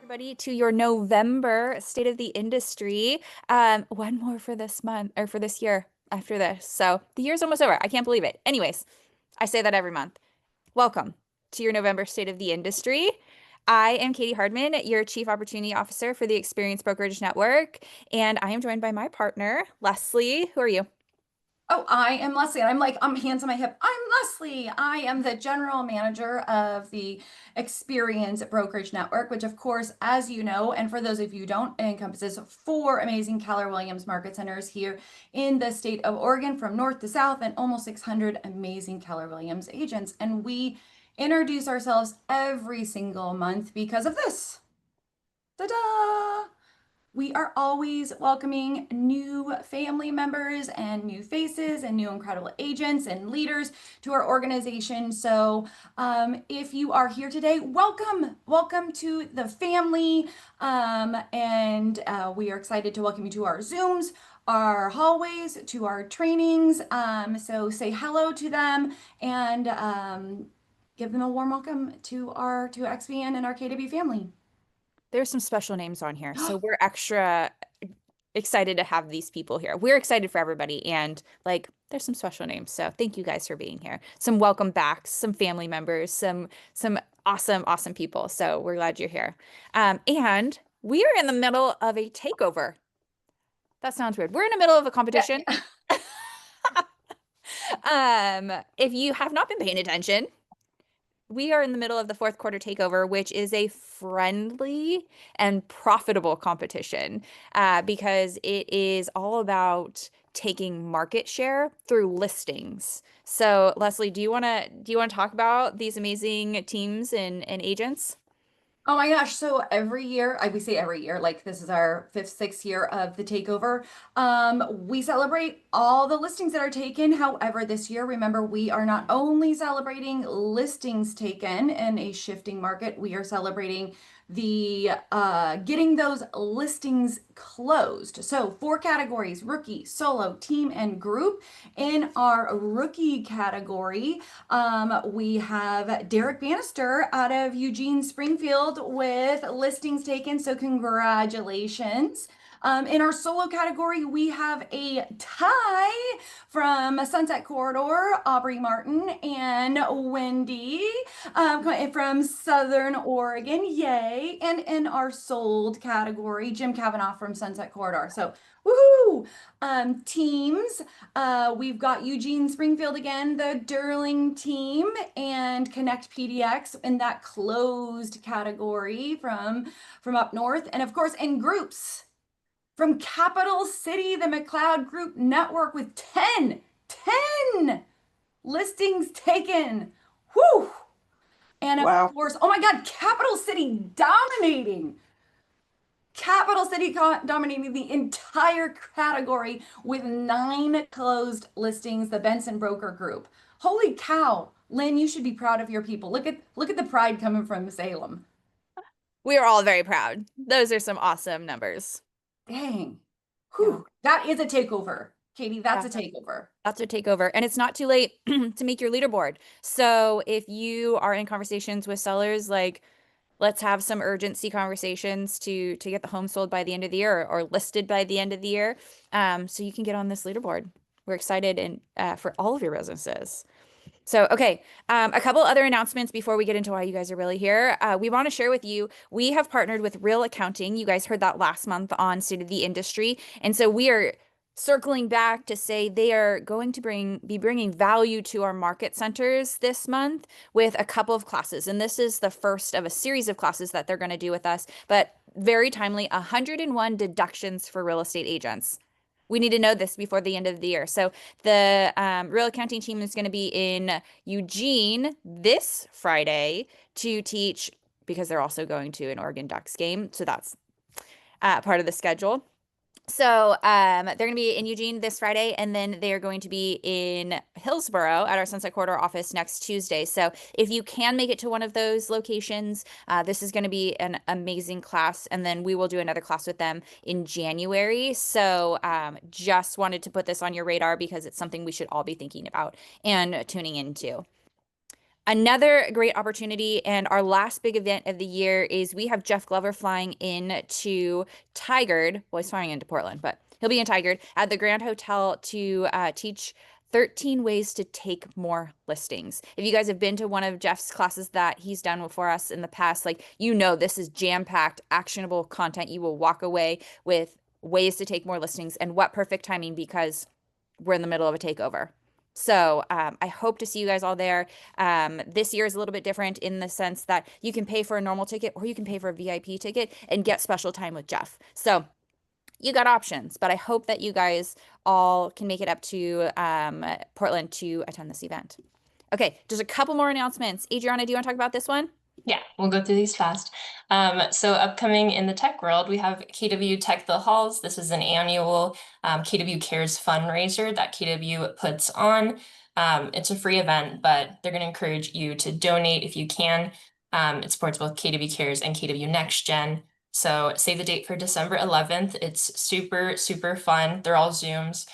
everybody to your November State of the Industry. One more for this month or for this year after this. So the year's almost over. I can't believe it. Anyways, I say that every month. Welcome to your November State of the Industry. I am Katie Hardman, your Chief Opportunity Officer for the Experience Brokerage Network, and I am joined by my partner, Leslie. Who are you? Oh, I am Leslie. And I'm hands on my hip. I'm Leslie. I am the general manager of the Experience Brokerage Network, which, of course, as you know, and for those of you who don't, encompasses four amazing Keller Williams market centers here in the state of Oregon from north to south, and almost 600 amazing Keller Williams agents. And we introduce ourselves every single month because of this. Ta-da! We are always welcoming new family members and new faces and new incredible agents and leaders to our organization. So, if you are here today, welcome, welcome to the family. And we are excited to welcome you to our Zooms, our hallways, to our trainings. So say hello to them and give them a warm welcome to our XBN and our KW family. There's some special names on here, so we're extra excited to have these people here. We're excited for everybody, and there's some special names. So thank you guys for being here. Some welcome backs, some family members, some awesome people. So we're glad you're here. And we are in the middle of a takeover. That sounds weird. We're in the middle of a Yeah. competition. If you have not been paying attention, we are in the middle of the fourth quarter takeover, which is a friendly and profitable competition because it is all about taking market share through listings. So, Leslie, do you want to talk about these amazing teams and agents? Oh my gosh. So every year, we say every year, like this is our fifth, sixth year of the takeover. We celebrate all the listings that are taken. However, this year, remember, we are not only celebrating listings taken in a shifting market, we are celebrating the getting those listings closed. So four categories: rookie, solo, team, and group. In our rookie category, we have Derek Bannister out of Eugene, Springfield with listings taken. So congratulations. In our solo category, we have a tie from Sunset Corridor, Aubrey Martin and Wendy from Southern Oregon. Yay. And in our sold category, Jim Kavanaugh from Sunset Corridor. So, woohoo! Teams, we've got Eugene Springfield again, the Durling team, and Connect PDX in that closed category from up north. And of course, in groups from Capital City, the McLeod Group Network with 10 listings taken. Whew! And of Wow. course, oh my God, Capital City dominating. Capital City dominating the entire category with 9 closed listings, the Benson Broker Group. Holy cow. Lynn, you should be proud of your people. Look at the pride coming from Salem. We are all very proud. Those are some awesome numbers. Dang. Yeah. Whew. That is a takeover. Katie, that's a Yeah. takeover. That's a takeover. And it's not too late to make your leaderboard. So if you are in conversations with sellers, let's have some urgency conversations to get the home sold by the end of the year or listed by the end of the year, so you can get on this leaderboard. We're excited and for all of your businesses. So, okay, a couple other announcements before we get into why you guys are really here. We want to share with you, we have partnered with Real Accounting. You guys heard that last month on State of the Industry. And so we are circling back to say they are going to be bringing value to our market centers this month with a couple of classes. And this is the first of a series of classes that they're going to do with us, but very timely, 101 deductions for real estate agents. We need to know this before the end of the year. So the Real Accounting team is going to be in Eugene this Friday to teach because they're also going to an Oregon Ducks game. So that's part of the schedule. So they're going to be in Eugene this Friday, and then they're going to be in Hillsborough at our Sunset Corridor office next Tuesday. So if you can make it to one of those locations, this is going to be an amazing class, and then we will do another class with them in January. So just wanted to put this on your radar because it's something we should all be thinking about and tuning into. Another great opportunity, and our last big event of the year, is we have Jeff Glover flying in to Tigard. Well, he's flying into Portland, but he'll be in Tigard at the Grand Hotel to teach 13 ways to take more listings. If you guys have been to one of Jeff's classes that he's done for us in the past, like, you know, this is jam-packed, actionable content. You will walk away with ways to take more listings, and what perfect timing because we're in the middle of a takeover. So I hope to see you guys all there. This year is a little bit different in the sense that you can pay for a normal ticket or you can pay for a VIP ticket and get special time with Jeff. So you got options, but I hope that you guys all can make it up to Portland to attend this event. Okay, just a couple more announcements. Adriana, do you want to talk about this one? Yeah, we'll go through these fast. So upcoming in the tech world, we have KW Tech the Halls. This is an annual KW Cares fundraiser that KW puts on. It's a free event, but they're going to encourage you to donate if you can. It supports both KW Cares and KW Next Gen. So save the date for December 11th. It's super, super fun. They're all Zooms.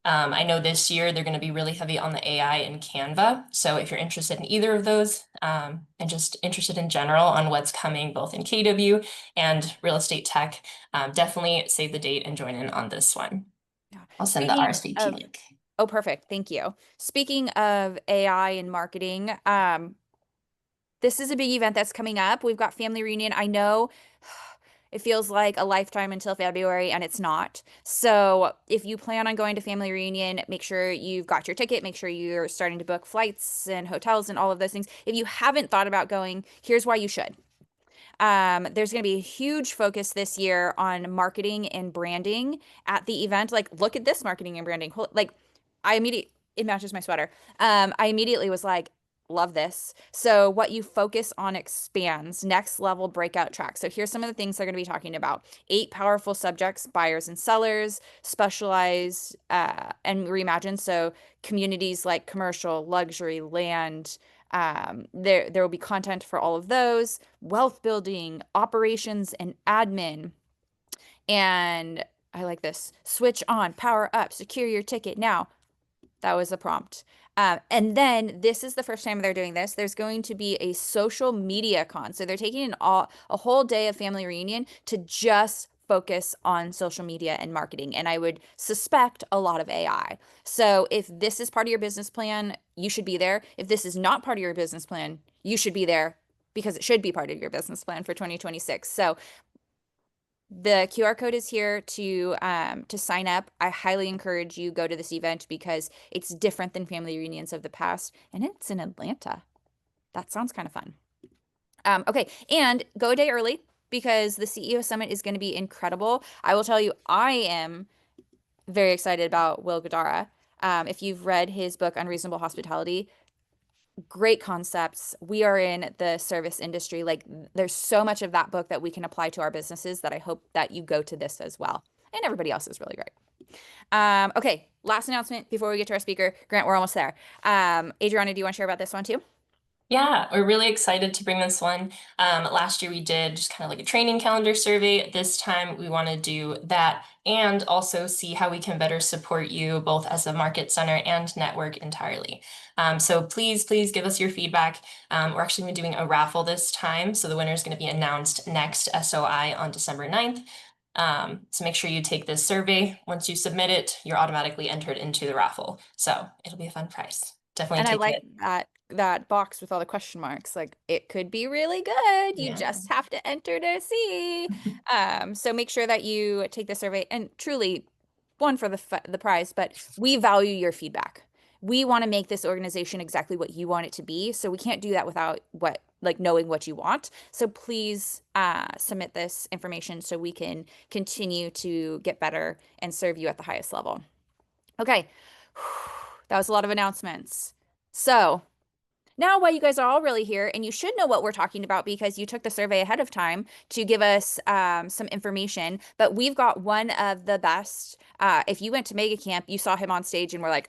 I know this year they're going to be really heavy on the AI and Canva. So if you're interested in either of those, and just interested in general on what's coming both in KW and real estate tech, definitely save the date and join in on this one. Yeah. I'll send the Speaking RSVP of, link. oh, perfect. Thank you. Speaking of AI and marketing, this is a big event that's coming up. We've got family reunion. I know it feels like a lifetime until February, and it's not. So if you plan on going to family reunion, make sure you've got your ticket, make sure you're starting to book flights and hotels and all of those things. If you haven't thought about going, here's why you should. There's going to be a huge focus this year on marketing and branding at the event. Like, look at this marketing and branding. Like, it matches my sweater. I immediately was like, love this. So what you focus on expands. Next level breakout track. So here's some of the things they're going to be talking about. 8 powerful subjects: buyers and sellers, specialize and reimagine. So communities like commercial, luxury, land. There will be content for all of those: wealth building, operations, and admin. And I like this: switch on, power up, secure your ticket now. That was a prompt. And then this is the first time they're doing this. There's going to be a social media con. So they're taking a whole day of family reunion to just focus on social media and marketing. And I would suspect a lot of AI. So if this is part of your business plan, you should be there. If this is not part of your business plan, you should be there because it should be part of your business plan for 2026. So the QR code is here to sign up. I highly encourage you go to this event because it's different than family reunions of the past, and it's in Atlanta. That sounds kind of fun. Okay, and go a day early because the CEO Summit is going to be incredible. I will tell you, I am very excited about Will Guidara. If you've read his book Unreasonable Hospitality, great concepts. We are in the service industry. Like, there's so much of that book that we can apply to our businesses that I hope that you go to this as well. And everybody else is really great. Okay, last announcement before we get to our speaker. Grant, we're almost there. Adriana, do you want to share about this one too? Yeah, we're really excited to bring this one. Last year we did just kind of like a training calendar survey. This time we want to do that and also see how we can better support you both as a market center and network entirely. So please give us your feedback. We're actually doing a raffle this time. So the winner is going to be announced next SOI on December 9th. So make sure you take this survey. Once you submit it, you're automatically entered into the raffle. So it'll be a fun prize. Definitely And I take like it. that box with all the question marks. Like, it could be really good. You Yeah. just have to enter to see. So make sure that you take the survey, and truly, one, for the prize, but we value your feedback. We want to make this organization exactly what you want it to be. So we can't do that without knowing what you want. So please submit this information so we can continue to get better and serve you at the highest level. Okay. That was a lot of announcements. So now, while you guys are all really here, and you should know what we're talking about because you took the survey ahead of time to give us some information, but we've got one of the best. If you went to Mega Camp, you saw him on stage and were like,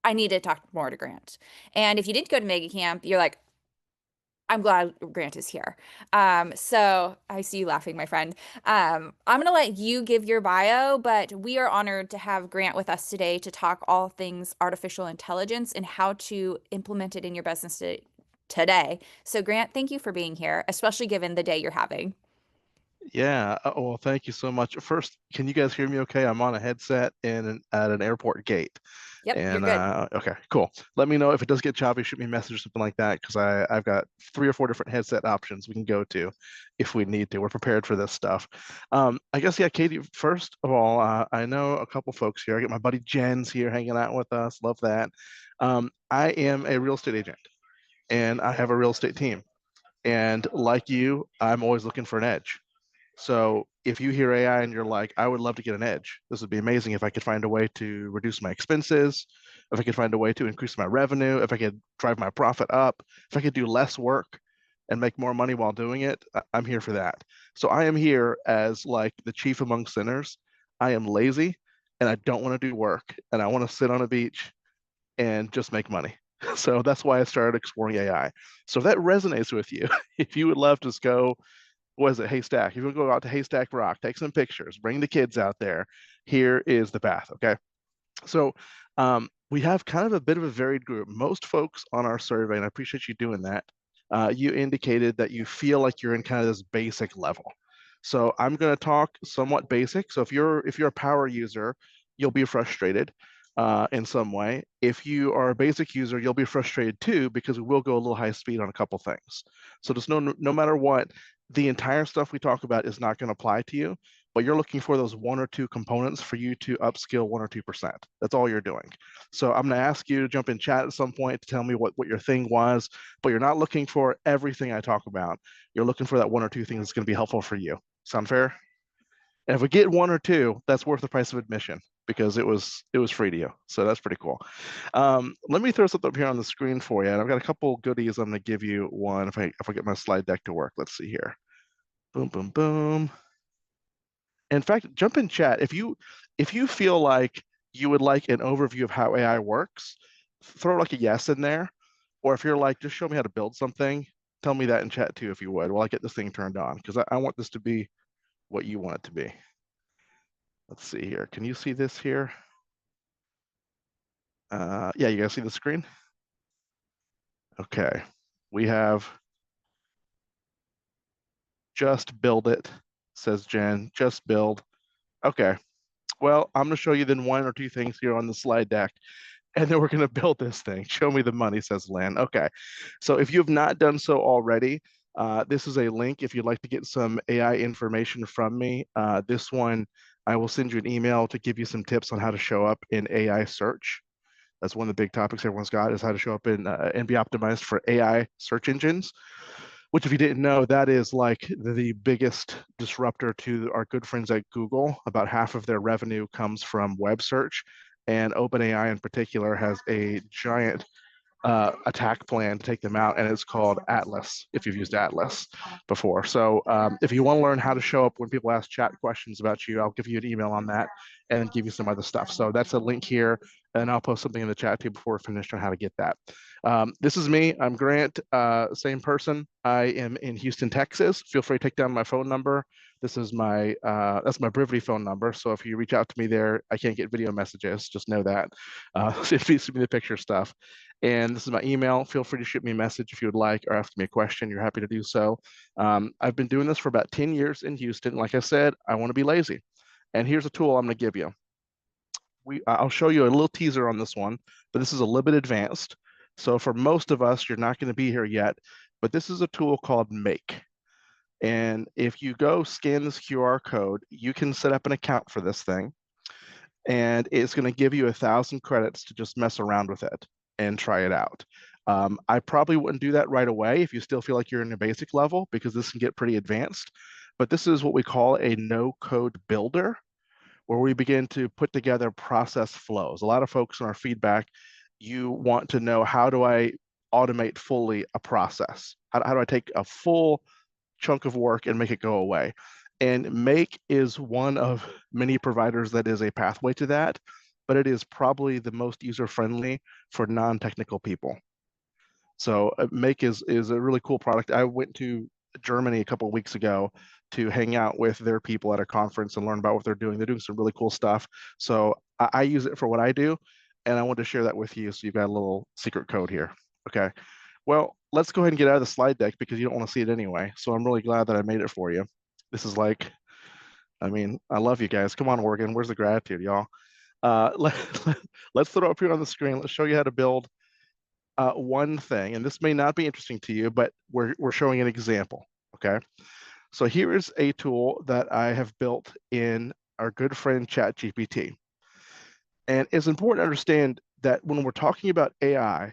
I need to talk more to Grant. And if you didn't go to Mega Camp, you're like, I'm glad Grant is here. So I see you laughing, my friend. I'm going to let you give your bio, but we are honored to have Grant with us today to talk all things artificial intelligence and how to implement it in your business today. So Grant, thank you for being here, especially given the day you're having. Yeah. Well, thank you so much. First, can you guys hear me okay? I'm on a headset at an airport gate. Yep, you're And good. okay, cool. Let me know if it does get choppy, shoot me a message or something like that, because I've got 3 or 4 different headset options we can go to if we need to. We're prepared for this stuff. I guess, yeah, Katie, first of all, I know a couple folks here. I got my buddy Jen's here hanging out with us. Love that. I am a real estate agent and I have a real estate team. And like you, I'm always looking for an edge. So if you hear AI and you're like, I would love to get an edge, this would be amazing if I could find a way to reduce my expenses, if I could find a way to increase my revenue, if I could drive my profit up, if I could do less work and make more money while doing it, I'm here for that. So I am here as like the chief among sinners. I am lazy and I don't want to do work and I want to sit on a beach and just make money. So that's why I started exploring AI. So if that resonates with you, if you would love to just go, what is it, Haystack? If you want to go out to Haystack Rock, take some pictures, bring the kids out there, here is the path, okay? So we have kind of a bit of a varied group. Most folks on our survey, and I appreciate you doing that, you indicated that you feel like you're in kind of this basic level. So I'm going to talk somewhat basic. So if you're a power user, you'll be frustrated in some way. If you are a basic user, you'll be frustrated too because we will go a little high speed on a couple things. So just no matter what, the entire stuff we talk about is not going to apply to you, but you're looking for those 1 or 2 components for you to upskill 1 or 2%. That's all you're doing. So I'm going to ask you to jump in chat at some point to tell me what your thing was, but you're not looking for everything I talk about. You're looking for that 1 or 2 things that's going to be helpful for you. Sound fair? And if we get 1 or 2, that's worth the price of admission because it was free to you. So that's pretty cool. Let me throw something up here on the screen for you. And I've got a couple goodies I'm going to give you. One, if I get my slide deck to work, let's see here. Boom, boom, boom. In fact, jump in chat if you feel like you would like an overview of how AI works, throw like a yes in there. Or if you're like, just show me how to build something, tell me that in chat too if you would, while I get this thing turned on, because I want this to be what you want it to be. Let's see here. Can you see this here? Yeah, you guys see the screen? Okay. We have just build it, says Jen. Just build. Okay. Well, I'm going to show you then 1 or 2 things here on the slide deck, and then we're going to build this thing. Show me the money, says Lynn. Okay. So if you have not done so already, this is a link if you'd like to get some AI information from me. This one, I will send you an email to give you some tips on how to show up in AI search. That's one of the big topics everyone's got, is how to show up in and be optimized for AI search engines, which, if you didn't know, that is like the biggest disruptor to our good friends at Google. About half of their revenue comes from web search, and OpenAI in particular has a giant attack plan to take them out, and it's called Atlas, if you've used Atlas before. So if you want to learn how to show up when people ask chat questions about you, I'll give you an email on that and give you some other stuff. So that's a link here, and I'll post something in the chat too before we're finished on how to get that. This is me. I'm Grant, same person. I am in Houston, Texas. Feel free to take down my phone number. This is my that's my Brivity phone number. So if you reach out to me there, I can't get video messages. Just know that. If you send me the picture stuff. And this is my email. Feel free to shoot me a message if you would like, or ask me a question. You're happy to do so. I've been doing this for about 10 years in Houston. Like I said, I want to be lazy. And here's a tool I'm going to give you. I'll show you a little teaser on this one, but this is a little bit advanced. So for most of us, you're not going to be here yet, but this is a tool called Make. And if you go scan this QR code, you can set up an account for this thing. And it's going to give you 1,000 credits to just mess around with it and try it out. I probably wouldn't do that right away if you still feel like you're in a basic level, because this can get pretty advanced. But this is what we call a no-code builder, where we begin to put together process flows. A lot of folks in our feedback, you want to know, how do I automate fully a process? How do I take a full chunk of work and make it go away? And Make is one of many providers that is a pathway to that, but it is probably the most user-friendly for non-technical people. So Make is a really cool product. I went to Germany a couple of weeks ago to hang out with their people at a conference and learn about what they're doing. They're doing some really cool stuff. So I use it for what I do, and I want to share that with you, so you've got a little secret code here. Okay. Well, let's go ahead and get out of the slide deck because you don't want to see it anyway. So I'm really glad that I made it for you. This is like, I mean, I love you guys. Come on, Oregon. Where's the gratitude, y'all? Let, let's throw it up here on the screen. Let's show you how to build one thing. And this may not be interesting to you, but we're showing an example. Okay. So here is a tool that I have built in our good friend ChatGPT. And it's important to understand that when we're talking about AI,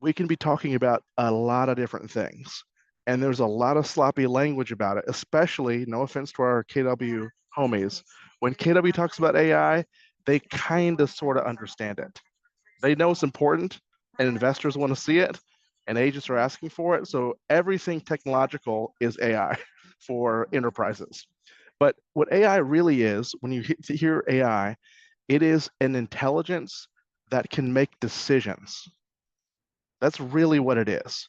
we can be talking about a lot of different things. And there's a lot of sloppy language about it, especially, no offense to our KW homies, when KW talks about AI, they kind of sort of understand it. They know it's important and investors want to see it and agents are asking for it. So everything technological is AI for enterprises. But what AI really is, when you hear AI, it is an intelligence that can make decisions. That's really what it is.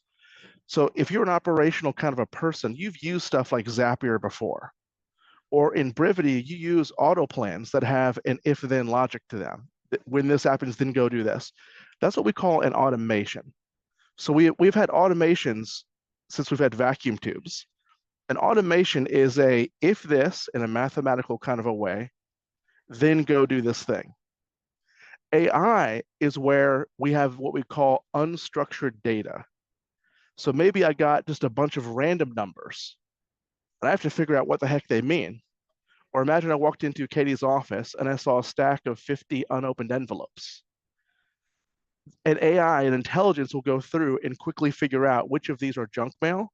So if you're an operational kind of a person, you've used stuff like Zapier before. Or in Brivity, you use auto plans that have an if-then logic to them. When this happens, then go do this. That's what we call an automation. So we've had automations since we've had vacuum tubes. An automation is a if this in a mathematical kind of a way, then go do this thing. AI is where we have what we call unstructured data. So maybe I got just a bunch of random numbers and I have to figure out what the heck they mean. Or imagine I walked into Katie's office and I saw a stack of 50 unopened envelopes. And AI and intelligence will go through and quickly figure out which of these are junk mail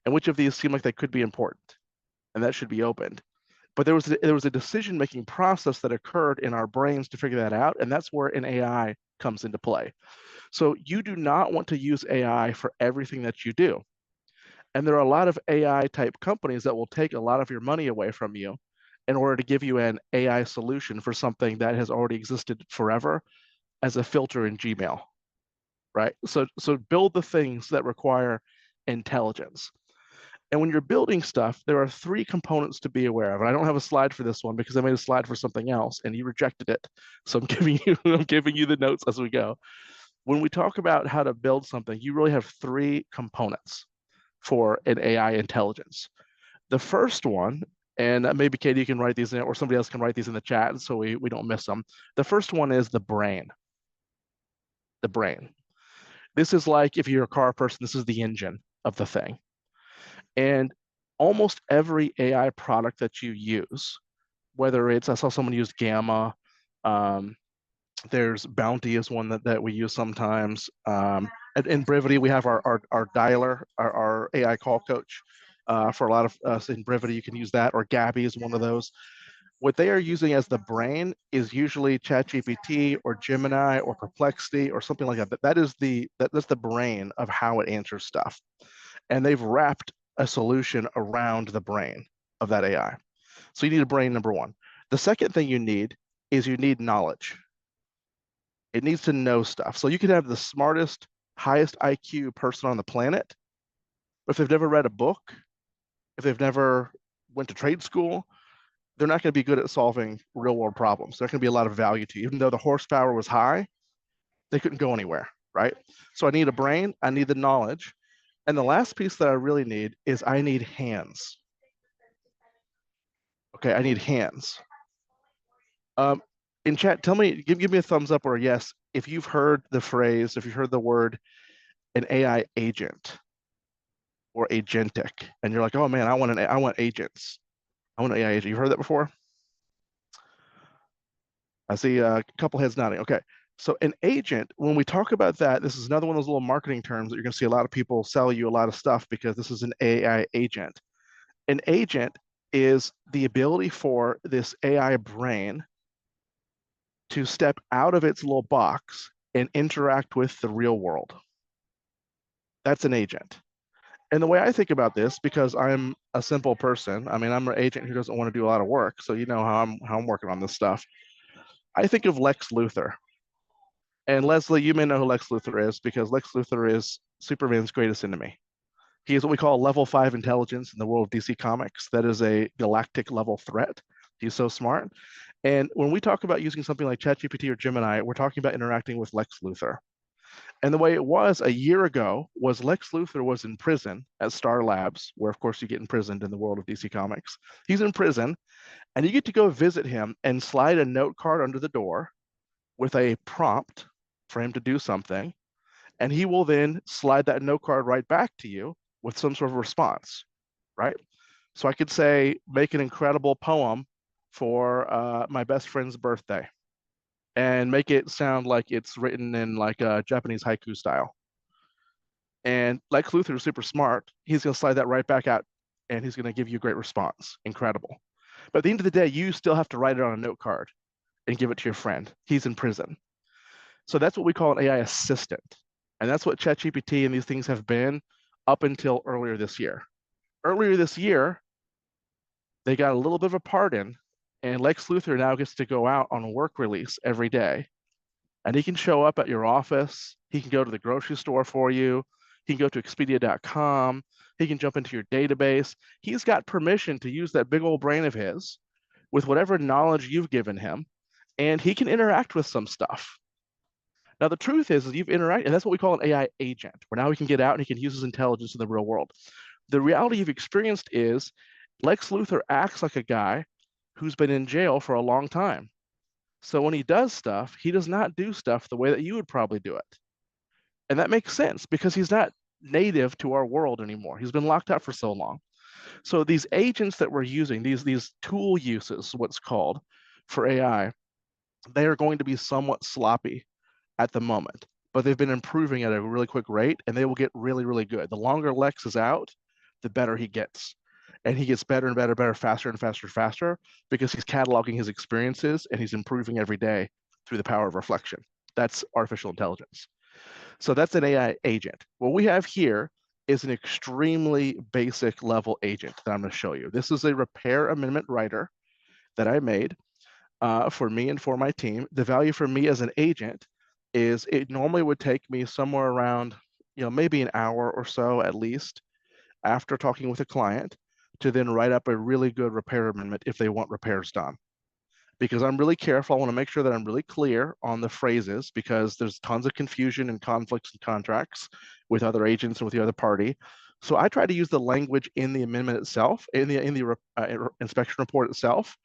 and which of these seem like they could be important and that should be opened. But there was a decision-making process that occurred in our brains to figure that out, and that's where an AI comes into play. So you do not want to use AI for everything that you do. And there are a lot of AI type companies that will take a lot of your money away from you in order to give you an AI solution for something that has already existed forever as a filter in Gmail, right? So build the things that require intelligence. And when you're building stuff, there are three components to be aware of. And I don't have a slide for this one because I made a slide for something else and you rejected it. So I'm giving you the notes as we go. When we talk about how to build something, you really have three components for an AI intelligence. The first one, and maybe Katie, you can write these in, or somebody else can write these in the chat so we don't miss them. The first one is the brain. The brain. This is like if you're a car person, this is the engine of the thing. And almost every AI product that you use, whether it's, I saw someone use Gamma, there's Bounty is one that we use sometimes. In Brivity, we have our dialer, our AI call coach. For a lot of us in Brivity, you can use that, or Gabby is one of those. What they are using as the brain is usually ChatGPT or Gemini or Perplexity or something like that. That's the brain of how it answers stuff. And they've wrapped a solution around the brain of that AI. So you need a brain, number one. The second thing you need is you need knowledge. It needs to know stuff. So you could have the smartest, highest IQ person on the planet, but if they've never read a book, if they've never went to trade school, they're not going to be good at solving real world problems. There's going to be a lot of value to you. Even though the horsepower was high, they couldn't go anywhere, right? So I need a brain, I need the knowledge. And the last piece that I really need is I need hands. Okay, I need hands. In chat, tell me, give me a thumbs up or a yes if you've heard the phrase, if you've heard the word an AI agent or agentic, and you're like, oh man, I want agents. I want an AI agent. You've heard that before? I see a couple heads nodding. Okay. So an agent, when we talk about that, this is another one of those little marketing terms that you're going to see a lot of people sell you a lot of stuff because this is an AI agent. An agent is the ability for this AI brain to step out of its little box and interact with the real world. That's an agent. And the way I think about this, because I'm a simple person, I mean, I'm an agent who doesn't want to do a lot of work, so you know how I'm working on this stuff. I think of Lex Luthor. And Leslie, you may know who Lex Luthor is because Lex Luthor is Superman's greatest enemy. He is what we call level 5 intelligence in the world of DC Comics. That is a galactic level threat. He's so smart. And when we talk about using something like ChatGPT or Gemini, we're talking about interacting with Lex Luthor. And the way it was a year ago was Lex Luthor was in prison at Star Labs, where of course you get imprisoned in the world of DC Comics. He's in prison, and you get to go visit him and slide a note card under the door with a prompt for him to do something, and he will then slide that note card right back to you with some sort of response, right? So I could say, make an incredible poem for my best friend's birthday, and make it sound like it's written in like a Japanese haiku style. And Lex Luthor is super smart. He's going to slide that right back out, and he's going to give you a great response. Incredible. But at the end of the day, you still have to write it on a note card and give it to your friend. He's in prison. So that's what we call an AI assistant. And that's what ChatGPT and these things have been up until earlier this year. Earlier this year, they got a little bit of a pardon, and Lex Luthor now gets to go out on a work release every day. And he can show up at your office. He can go to the grocery store for you. He can go to Expedia.com. He can jump into your database. He's got permission to use that big old brain of his with whatever knowledge you've given him, and he can interact with some stuff. Now, the truth is you've interacted, and that's what we call an AI agent, where now he can get out and he can use his intelligence in the real world. The reality you've experienced is Lex Luthor acts like a guy who's been in jail for a long time. So when he does stuff, he does not do stuff the way that you would probably do it. And that makes sense because he's not native to our world anymore. He's been locked out for so long. So these agents that we're using, these tool uses, what's called, for AI, they are going to be somewhat sloppy at the moment, but they've been improving at a really quick rate, and they will get really, really good. The longer Lex is out, the better he gets. And he gets better and better, better, faster and faster, faster, because he's cataloging his experiences and he's improving every day through the power of reflection. That's artificial intelligence. So that's an AI agent. What we have here is an extremely basic level agent that I'm going to show you. This is a repair amendment writer that I made for me and for my team. The value for me as an agent is it normally would take me somewhere around, maybe an hour or so at least after talking with a client to then write up a really good repair amendment if they want repairs done. Because I'm really careful, I want to make sure that I'm really clear on the phrases because there's tons of confusion and conflicts and contracts with other agents and with the other party. So I try to use the language in the amendment itself, in the inspection report itself,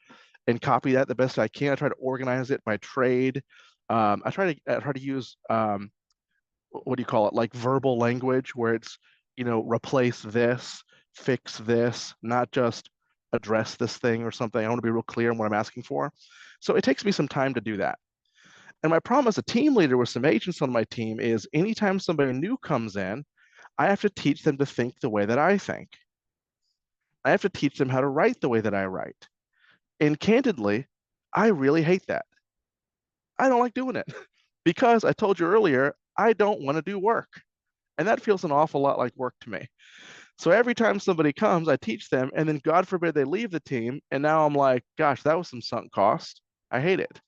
and copy that the best I can. I try to organize it by trade. I try to use what do you call it, like verbal language where it's replace this, fix this, not just address this thing or something. I want to be real clear on what I'm asking for. So it takes me some time to do that. And my problem as a team leader with some agents on my team is anytime somebody new comes in, I have to teach them to think the way that I think. I have to teach them how to write the way that I write. And candidly, I really hate that. I don't like doing it because I told you earlier, I don't want to do work. And that feels an awful lot like work to me. So every time somebody comes, I teach them, and then God forbid they leave the team. And now I'm like, gosh, that was some sunk cost. I hate it.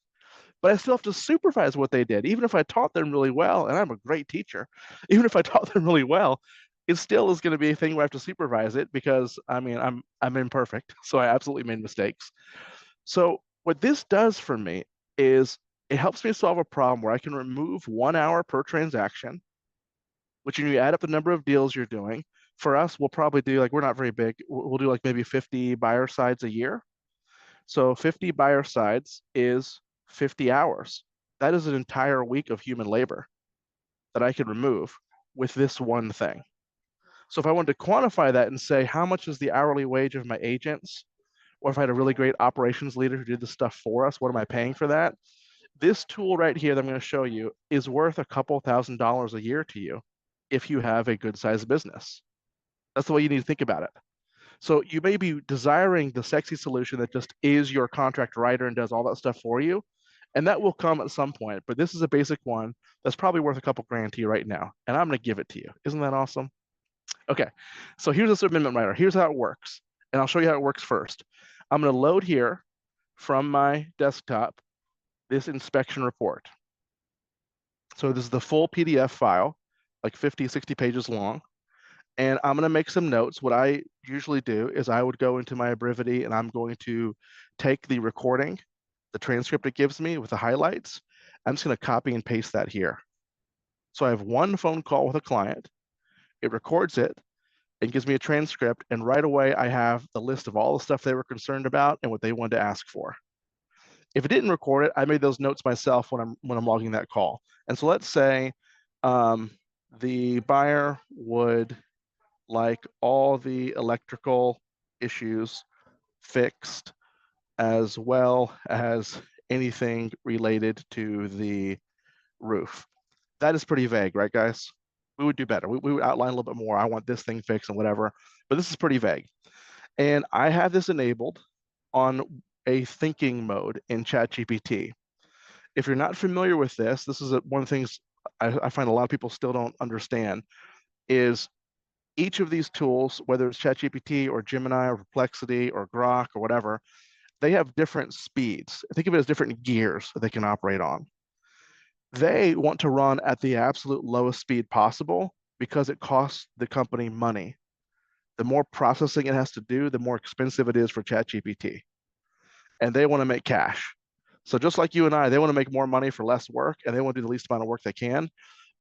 But I still have to supervise what they did. Even if I taught them really well, and I'm a great teacher, even if I taught them really well, it still is going to be a thing where I have to supervise it because I'm imperfect. So I absolutely made mistakes. So what this does for me is it helps me solve a problem where I can remove 1 hour per transaction, which when you add up the number of deals you're doing, for us, we'll probably do we're not very big. We'll do like maybe 50 buyer sides a year. So 50 buyer sides is 50 hours. That is an entire week of human labor that I can remove with this one thing. So if I wanted to quantify that and say, how much is the hourly wage of my agents? Or if I had a really great operations leader who did the stuff for us, what am I paying for that? This tool right here that I'm going to show you is worth a couple $1,000s a year to you if you have a good sized business. That's the way you need to think about it. So you may be desiring the sexy solution that just is your contract writer and does all that stuff for you. And that will come at some point. But this is a basic one that's probably worth a couple grand to you right now. And I'm going to give it to you. Isn't that awesome? Okay. So here's this amendment writer. Here's how it works. And I'll show you how it works first. I'm going to load here from my desktop this inspection report. So this is the full PDF file, like 50, 60 pages long. And I'm going to make some notes. What I usually do is I would go into my Abrivity and I'm going to take the recording, the transcript it gives me with the highlights. I'm just going to copy and paste that here. So I have one phone call with a client, it records it, and gives me a transcript, and right away I have the list of all the stuff they were concerned about and what they wanted to ask for. If it didn't record it, I made those notes myself when I'm logging that call. And so let's say the buyer would like all the electrical issues fixed, as well as anything related to the roof. That is pretty vague, right, guys? We would do better. We would outline a little bit more. I want this thing fixed and whatever, but this is pretty vague. And I have this enabled on a thinking mode in ChatGPT. If you're not familiar with this, this is one of the things I find a lot of people still don't understand is each of these tools, whether it's ChatGPT or Gemini or Perplexity or Grok or whatever, they have different speeds. Think of it as different gears that they can operate on. They want to run at the absolute lowest speed possible because it costs the company money. The more processing it has to do, the more expensive it is for ChatGPT. And they want to make cash. So just like you and I, they want to make more money for less work, and they want to do the least amount of work they can.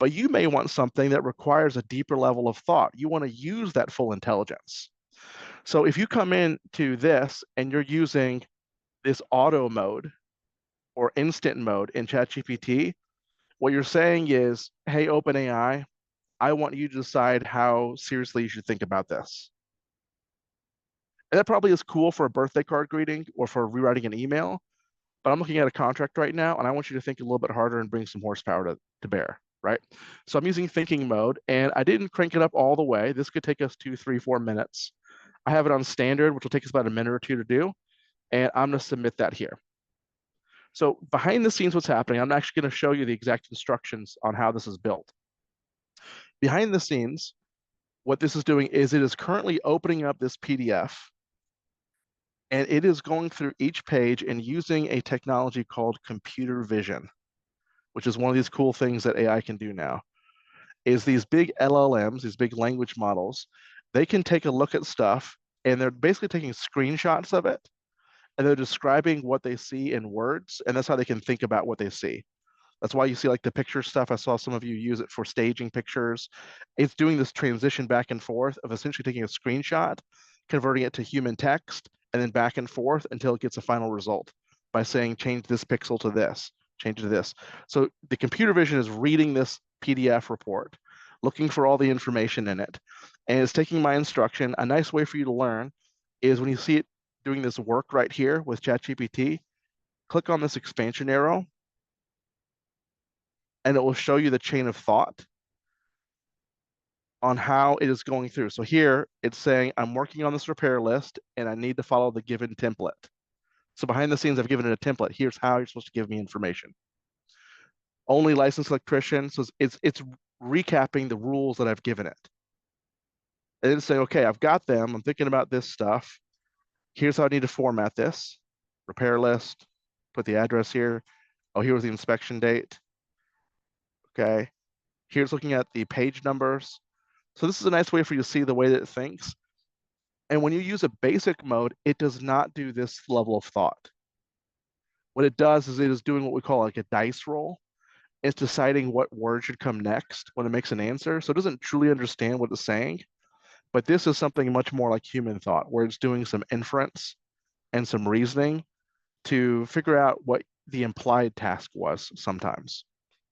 But you may want something that requires a deeper level of thought. You want to use that full intelligence. So if you come into this and you're using this auto mode or instant mode in ChatGPT, what you're saying is, hey, OpenAI, I want you to decide how seriously you should think about this. And that probably is cool for a birthday card greeting or for rewriting an email, but I'm looking at a contract right now, and I want you to think a little bit harder and bring some horsepower to bear, right? So I'm using thinking mode, and I didn't crank it up all the way. This could take us 2, 3, 4 minutes. I have it on standard, which will take us about a minute or two to do, and I'm going to submit that here. So behind the scenes, what's happening, I'm actually going to show you the exact instructions on how this is built. Behind the scenes, what this is doing is it is currently opening up this PDF, and it is going through each page and using a technology called computer vision, which is one of these cool things that AI can do now, is these big LLMs, these big language models, they can take a look at stuff, and they're basically taking screenshots of it, and they're describing what they see in words, and that's how they can think about what they see. That's why you see like the picture stuff. I saw some of you use it for staging pictures. It's doing this transition back and forth of essentially taking a screenshot, converting it to human text, and then back and forth until it gets a final result by saying, change this pixel to this, change it to this. So the computer vision is reading this PDF report, looking for all the information in it, and it's taking my instruction. A nice way for you to learn is when you see it doing this work right here with ChatGPT, click on this expansion arrow, and it will show you the chain of thought on how it is going through. So here it's saying, I'm working on this repair list and I need to follow the given template. So behind the scenes, I've given it a template. Here's how you're supposed to give me information. Only licensed electrician. So it's recapping the rules that I've given it. And then say, okay, I've got them. I'm thinking about this stuff. Here's how I need to format this. Repair list, put the address here. Oh, here was the inspection date. Okay. Here's looking at the page numbers. So this is a nice way for you to see the way that it thinks. And when you use a basic mode, it does not do this level of thought. What it does is it is doing what we call like a dice roll. It's deciding what word should come next when it makes an answer. So it doesn't truly understand what it's saying. But this is something much more like human thought, where it's doing some inference and some reasoning to figure out what the implied task was sometimes.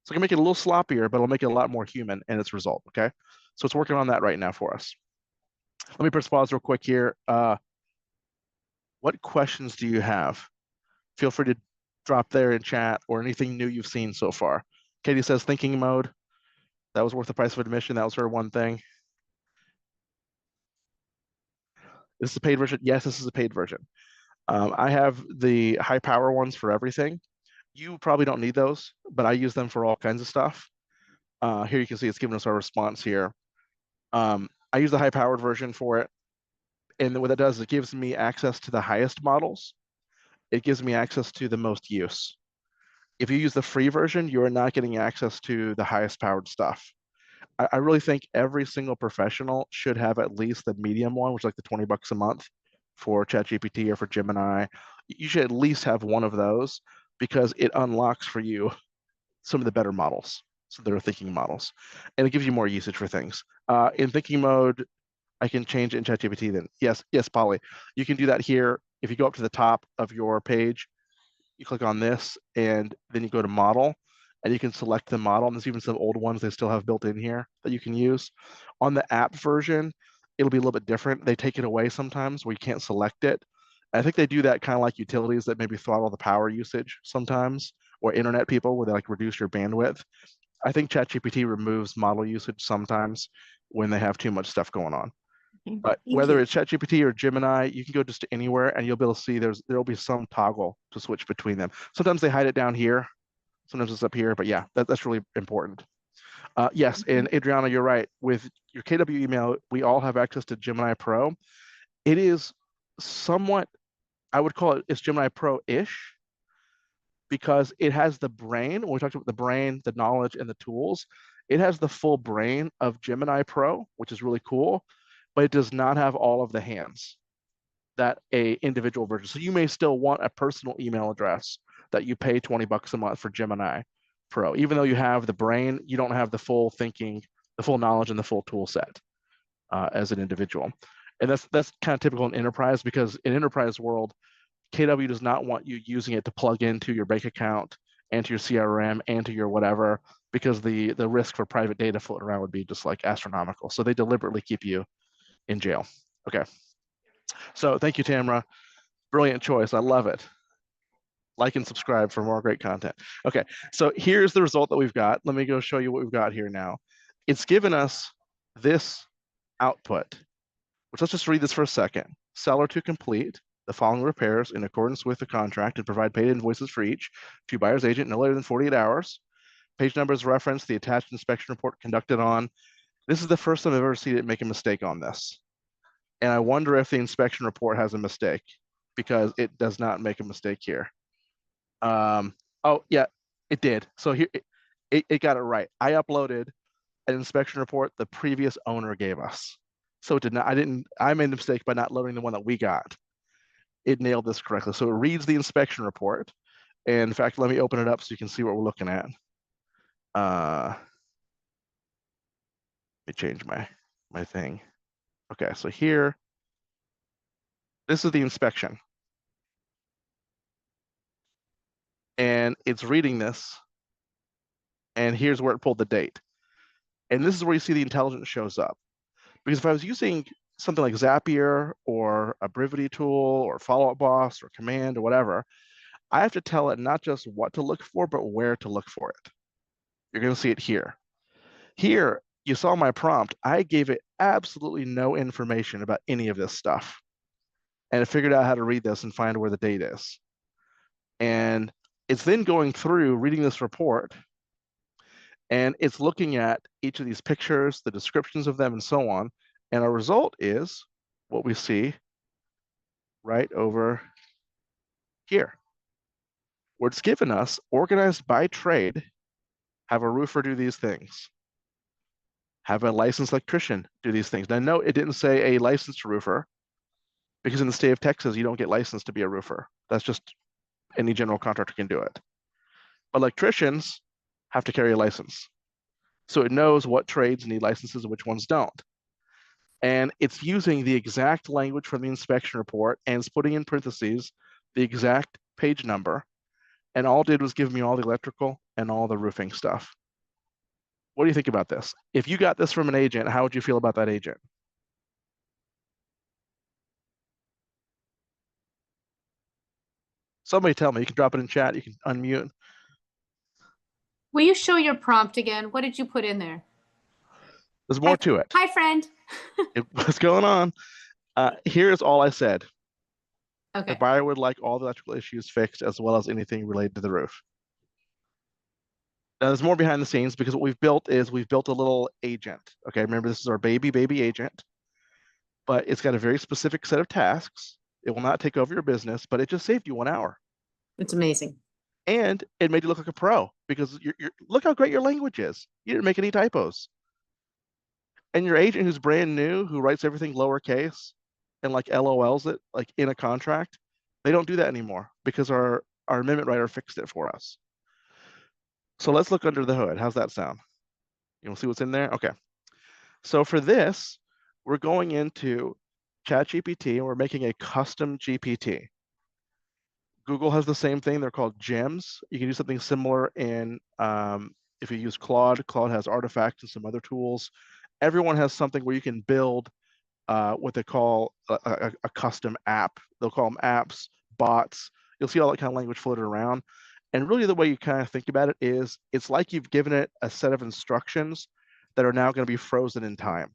So I can make it a little sloppier, but it'll make it a lot more human in its result, okay? So it's working on that right now for us. Let me press pause real quick here. What questions do you have? Feel free to drop there in chat or anything new you've seen so far. Katie says thinking mode. That was worth the price of admission. That was her one thing. This is a paid version. Yes, this is a paid version. I have the high power ones for everything. You probably don't need those, but I use them for all kinds of stuff. Here you can see it's giving us our response here. I use the high powered version for it. And what that does is it gives me access to the highest models. It gives me access to the most use. If you use the free version, you are not getting access to the highest powered stuff. I really think every single professional should have at least the medium one, which is like the 20 bucks a month for ChatGPT or for Gemini. You should at least have one of those because it unlocks for you some of the better models. So they're thinking models, and it gives you more usage for things. In thinking mode, I can change it in ChatGPT then. Yes, Polly. You can do that here. If you go up to the top of your page, you click on this, and then you go to model, and you can select the model. And there's even some old ones they still have built in here that you can use. On the app version, it'll be a little bit different. They take it away sometimes where you can't select it. I think they do that kind of like utilities that maybe throttle the power usage sometimes, or internet people where they like reduce your bandwidth. I think ChatGPT removes model usage sometimes when they have too much stuff going on. But whether it's ChatGPT or Gemini, you can go just to anywhere and you'll be able to see there'll be some toggle to switch between them. Sometimes they hide it down here, sometimes it's up here, but yeah, that's really important. Yes, and Adriana, you're right. With your KW email, we all have access to Gemini Pro. It is somewhat, I would call it's Gemini Pro-ish, because it has the brain. When we talked about the brain, the knowledge, and the tools, it has the full brain of Gemini Pro, which is really cool, but it does not have all of the hands that a individual version. So you may still want a personal email address that you pay $20 a month for Gemini Pro. Even though you have the brain, you don't have the full thinking, the full knowledge, and the full tool set as an individual. And that's kind of typical in enterprise, because in enterprise world, KW does not want you using it to plug into your bank account and to your CRM and to your whatever, because the risk for private data floating around would be just like astronomical. So they deliberately keep you in jail. Okay. So thank you, Tamara. Brilliant choice. I love it. Like and subscribe for more great content. Okay, so here's the result that we've got. Let me go show you what we've got here now. It's given us this output, which let's just read this for a second. Seller to complete the following repairs in accordance with the contract and provide paid invoices for each to buyer's agent no later than 48 hours. Page numbers reference the attached inspection report conducted on. This is the first time I've ever seen it make a mistake on this. And I wonder if the inspection report has a mistake, because it does not make a mistake here. Oh yeah, it did. So here, it got it right. I uploaded an inspection report the previous owner gave us. So it did not, I made the mistake by not loading the one that we got. It nailed this correctly. So it reads the inspection report. And in fact, let me open it up so you can see what we're looking at. Let me change my thing. Okay, so here, this is the inspection. And it's reading this. And here's where it pulled the date. And this is where you see the intelligence shows up. Because if I was using something like Zapier or a Brivity tool or Follow Up Boss or Command or whatever, I have to tell it not just what to look for, but where to look for it. You're going to see it here. Here, you saw my prompt. I gave it absolutely no information about any of this stuff. And it figured out how to read this and find where the date is. And it's then going through reading this report, and it's looking at each of these pictures, the descriptions of them, and so on. And our result is what we see right over here, where it's given us organized by trade, have a roofer do these things, have a licensed electrician do these things. Now, note it didn't say a licensed roofer, because in the state of Texas, you don't get licensed to be a roofer. That's just any general contractor can do it. But electricians have to carry a license. So it knows what trades need licenses and which ones don't. And it's using the exact language from the inspection report and it's putting in parentheses the exact page number. And all it did was give me all the electrical and all the roofing stuff. What do you think about this? If you got this from an agent, how would you feel about that agent? Somebody tell me. You can drop it in chat. You can unmute. Will you show your prompt again? What did you put in there? There's more to it. Hi, friend. What's going on? Here's all I said. Okay. The buyer would like all the electrical issues fixed as well as anything related to the roof. Now, there's more behind the scenes, because what we've built is we've built a little agent. Okay, remember this is our baby agent, but it's got a very specific set of tasks. It will not take over your business, but it just saved you 1 hour. It's amazing. And it made you look like a pro, because look how great your language is. You didn't make any typos. And your agent who's brand new, who writes everything lowercase and like LOLs it like in a contract, they don't do that anymore, because our amendment writer fixed it for us. So let's look under the hood. How's that sound? You want to see what's in there? Okay. So for this, we're going into ChatGPT and we're making a custom GPT. Google has the same thing. They're called gems. You can do something similar in if you use Claude. Claude has artifacts and some other tools. Everyone has something where you can build what they call a custom app. They'll call them apps, bots. You'll see all that kind of language floated around. And really the way you kind of think about it is it's like you've given it a set of instructions that are now going to be frozen in time.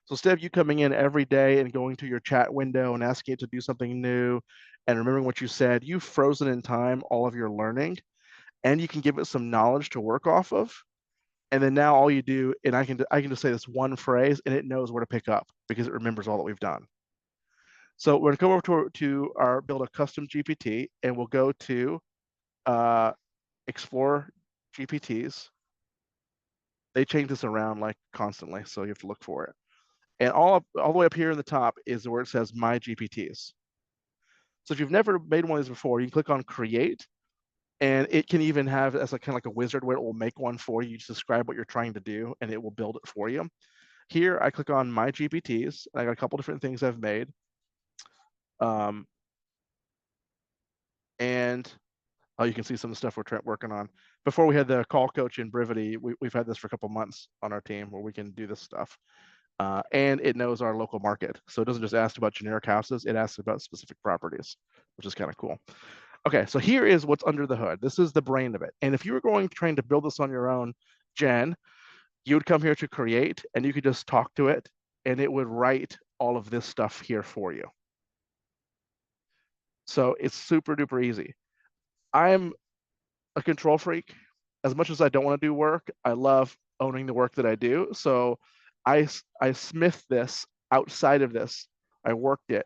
So instead of you coming in every day and going to your chat window and asking it to do something new and remembering what you said, you've frozen in time all of your learning, and you can give it some knowledge to work off of. And then now all you do, and I can just say this one phrase and it knows where to pick up because it remembers all that we've done. So we're gonna come over to our build a custom GPT, and we'll go to explore GPTs. They change this around like constantly, so you have to look for it. And all the way up here in the top is where it says My GPTs. So if you've never made one of these before, you can click on Create, and it can even have as a kind of like a wizard where it will make one for you. You just describe what you're trying to do, and it will build it for you. Here, I click on My GPTs, and I got a couple different things I've made. And you can see some of the stuff we're working on. Before we had the call coach in Brevity, we've had this for a couple months on our team where we can do this stuff. And it knows our local market. So it doesn't just ask about generic houses, it asks about specific properties, which is kind of cool. Okay, so here is what's under the hood. This is the brain of it. And if you were trying to build this on your own, Jen, you would come here to create and you could just talk to it and it would write all of this stuff here for you. So it's super duper easy. I'm a control freak. As much as I don't want to do work, I love owning the work that I do. So I smithed this outside of this. I worked it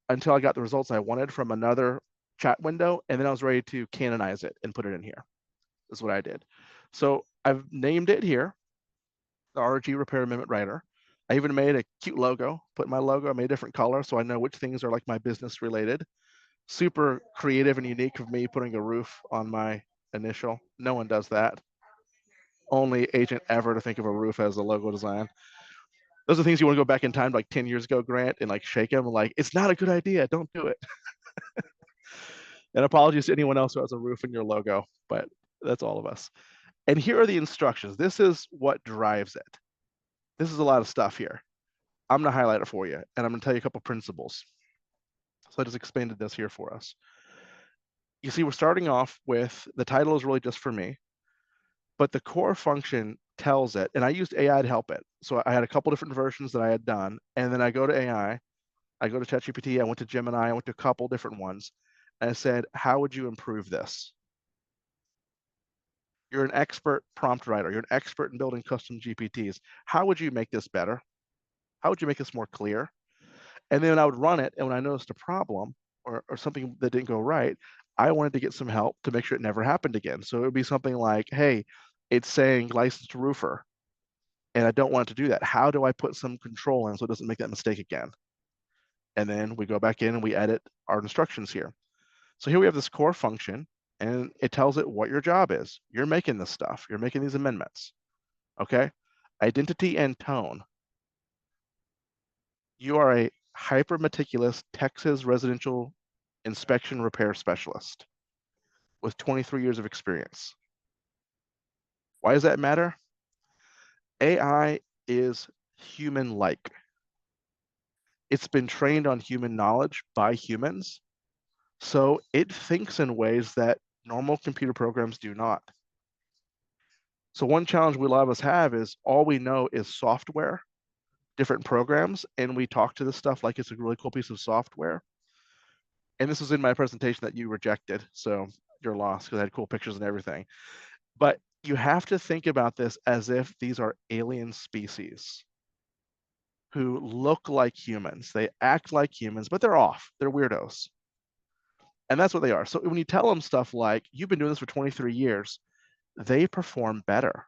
until I got the results I wanted from another chat window, and then I was ready to canonize it and put it in here. That's what I did. So I've named it here, the RG Repair Amendment Writer. I even made a cute logo, put my logo, I made a different color so I know which things are like my business related. Super creative and unique of me putting a roof on my initial. No one does that. Only agent ever to think of a roof as a logo design. Those are things you want to go back in time like 10 years ago, Grant, and like shake them like, it's not a good idea, don't do it. And apologies to anyone else who has a roof in your logo, but that's all of us. And here are the instructions. This is what drives it. This is a lot of stuff here. I'm gonna highlight it for you, and I'm gonna tell you a couple principles. So I just expanded this here for us. You see, we're starting off with, the title is really just for me, but the core function tells it, and I used AI to help it. So I had a couple different versions that I had done, and then I go to AI, I go to ChatGPT, I went to Gemini, I went to a couple different ones, and I said, how would you improve this? You're an expert prompt writer, you're an expert in building custom GPTs. How would you make this better? How would you make this more clear? And then I would run it, and when I noticed a problem or something that didn't go right, I wanted to get some help to make sure it never happened again. So it would be something like, hey, it's saying licensed roofer, and I don't want it to do that. How do I put some control in so it doesn't make that mistake again? And then we go back in and we edit our instructions here. So here we have this core function, and it tells it what your job is. You're making this stuff. You're making these amendments. Okay? Identity and tone. You are a hyper meticulous Texas residential inspection repair specialist with 23 years of experience. Why does that matter? AI is human-like. It's been trained on human knowledge by humans, so it thinks in ways that normal computer programs do not. So one challenge we a lot of us have is all we know is software, different programs, and we talk to this stuff like it's a really cool piece of software. And this was in my presentation that you rejected, so you're lost because I had cool pictures and everything. But you have to think about this as if these are alien species who look like humans. They act like humans, but they're off. They're weirdos. And that's what they are. So when you tell them stuff like, you've been doing this for 23 years, they perform better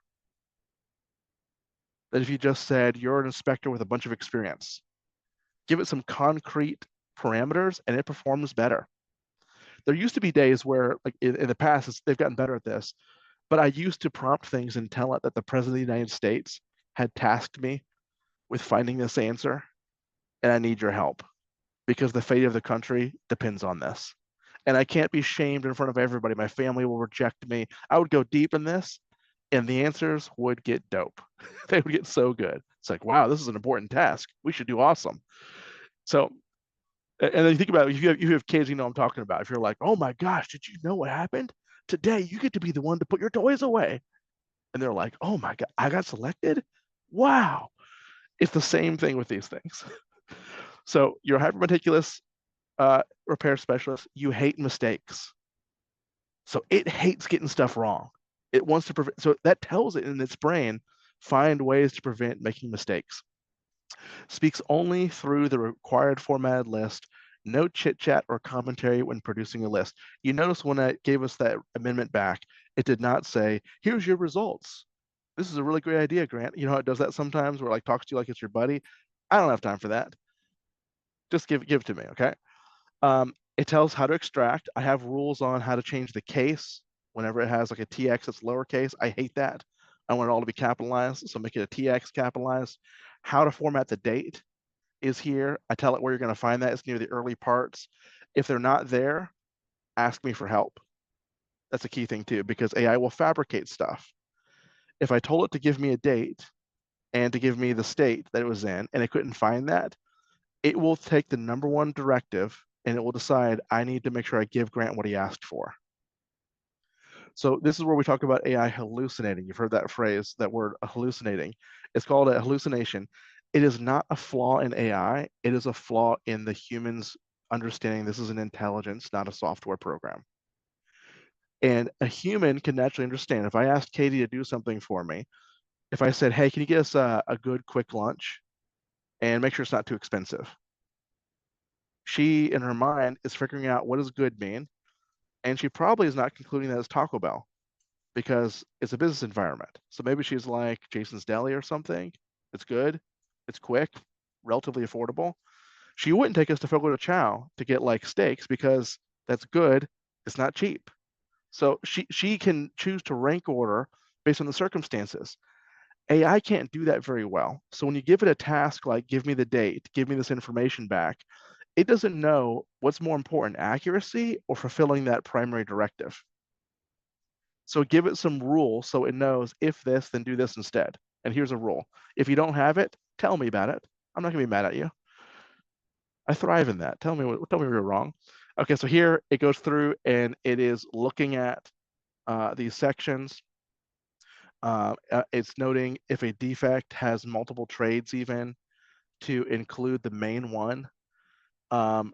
than if you just said, you're an inspector with a bunch of experience. Give it some concrete parameters and it performs better. There used to be days where, like in the past, they've gotten better at this. But I used to prompt things and tell it that the President of the United States had tasked me with finding this answer, and I need your help because the fate of the country depends on this. And I can't be shamed in front of everybody. My family will reject me. I would go deep in this, and the answers would get dope. They would get so good. It's like, wow, this is an important task. We should do awesome. So, and then you think about it, if you have kids, you know what I'm talking about. If you're like, oh my gosh, did you know what happened? Today, you get to be the one to put your toys away. And they're like, oh my God, I got selected? Wow. It's the same thing with these things. So you're a hyper-meticulous repair specialist. You hate mistakes. So it hates getting stuff wrong. It wants to prevent, so that tells it in its brain, find ways to prevent making mistakes. Speaks only through the required formatted list, no chit chat or commentary when producing a list. You notice when it gave us that amendment back, it did not say, here's your results. This is a really great idea, Grant. You know how it does that sometimes where it like talks to you like it's your buddy? I don't have time for that. Just give it to me, okay? It tells how to extract. I have rules on how to change the case whenever it has like a TX that's lowercase. I hate that. I want it all to be capitalized, so make it a TX capitalized. How to format the date is here. I tell it where you're going to find that. It's near the early parts. If they're not there, ask me for help. That's a key thing too, because AI will fabricate stuff. If I told it to give me a date and to give me the state that it was in, and it couldn't find that, it will take the number one directive and it will decide I need to make sure I give Grant what he asked for. So this is where we talk about AI hallucinating. You've heard that phrase, that word hallucinating. It's called a hallucination. It is not a flaw in AI. It is a flaw in the human's understanding this is an intelligence, not a software program. And a human can naturally understand. If I asked Katie to do something for me, if I said, hey, can you get us a good quick lunch and make sure it's not too expensive? She, in her mind, is figuring out what does good mean. And she probably is not concluding that it's Taco Bell because it's a business environment. So maybe she's like Jason's Deli or something. It's good, it's quick, relatively affordable. She wouldn't take us to Fogo de Chao to get like steaks because that's good, it's not cheap. So she can choose to rank order based on the circumstances. AI can't do that very well. So when you give it a task like give me the date, give me this information back, it doesn't know what's more important, accuracy or fulfilling that primary directive. So give it some rules so it knows if this, then do this instead. And here's a rule. If you don't have it, tell me about it. I'm not gonna be mad at you. I thrive in that. Tell me where you're wrong. Okay, so here it goes through and it is looking at these sections. It's noting if a defect has multiple trades even to include the main one.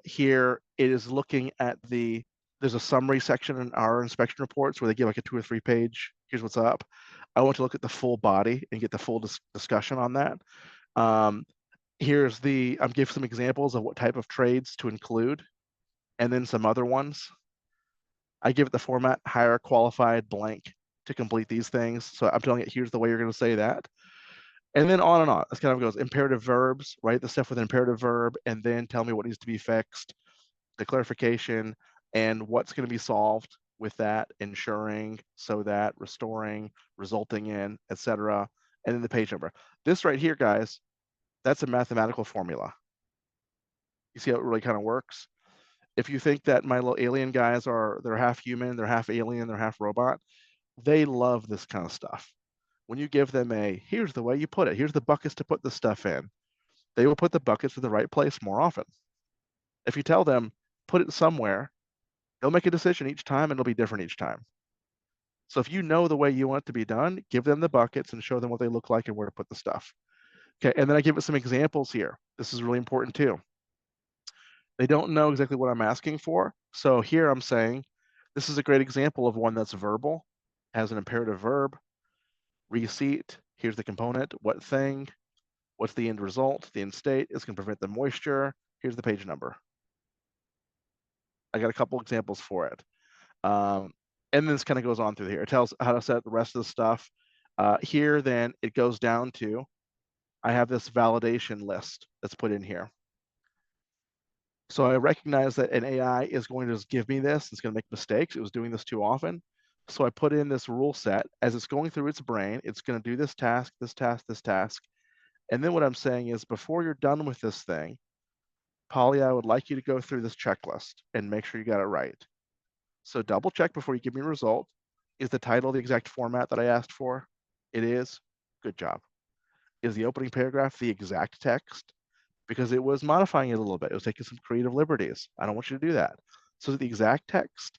Here it is looking at there's a summary section in our inspection reports where they give like a 2 or 3 page, here's what's up. I want to look at the full body and get the full discussion on that. I'm giving some examples of what type of trades to include and then some other ones. I give it the format hire qualified blank to complete these things. So I'm telling it, here's the way you're going to say that. And then on and on. This kind of goes imperative verbs, write the stuff with an imperative verb, and then tell me what needs to be fixed, the clarification, and what's going to be solved with that, ensuring, so that, restoring, resulting in, etc. And then the page number. This right here, guys, that's a mathematical formula. You see how it really kind of works? If you think that my little alien guys they're half human, they're half alien, they're half robot, they love this kind of stuff. When you give them here's the way you put it, here's the buckets to put the stuff in, they will put the buckets in the right place more often. If you tell them, put it somewhere, they'll make a decision each time and it'll be different each time. So if you know the way you want it to be done, give them the buckets and show them what they look like and where to put the stuff. Okay, and then I give it some examples here. This is really important too. They don't know exactly what I'm asking for. So here I'm saying, this is a great example of one that's verbal, has an imperative verb, receipt, here's the component, what thing, what's the end result, the end state, is going to prevent the moisture, here's the page number. I got a couple examples for it. And then this kind of goes on through here. It tells how to set the rest of the stuff. Here, then, it goes down to, I have this validation list that's put in here. So I recognize that an AI is going to just give me this. It's going to make mistakes. It was doing this too often. So I put in this rule set. As it's going through its brain, it's going to do this task, this task, this task. And then what I'm saying is, before you're done with this thing, Polly, I would like you to go through this checklist and make sure you got it right. So double check before you give me a result. Is the title the exact format that I asked for? It is. Good job. Is the opening paragraph the exact text? Because it was modifying it a little bit. It was taking some creative liberties. I don't want you to do that. So is it the exact text?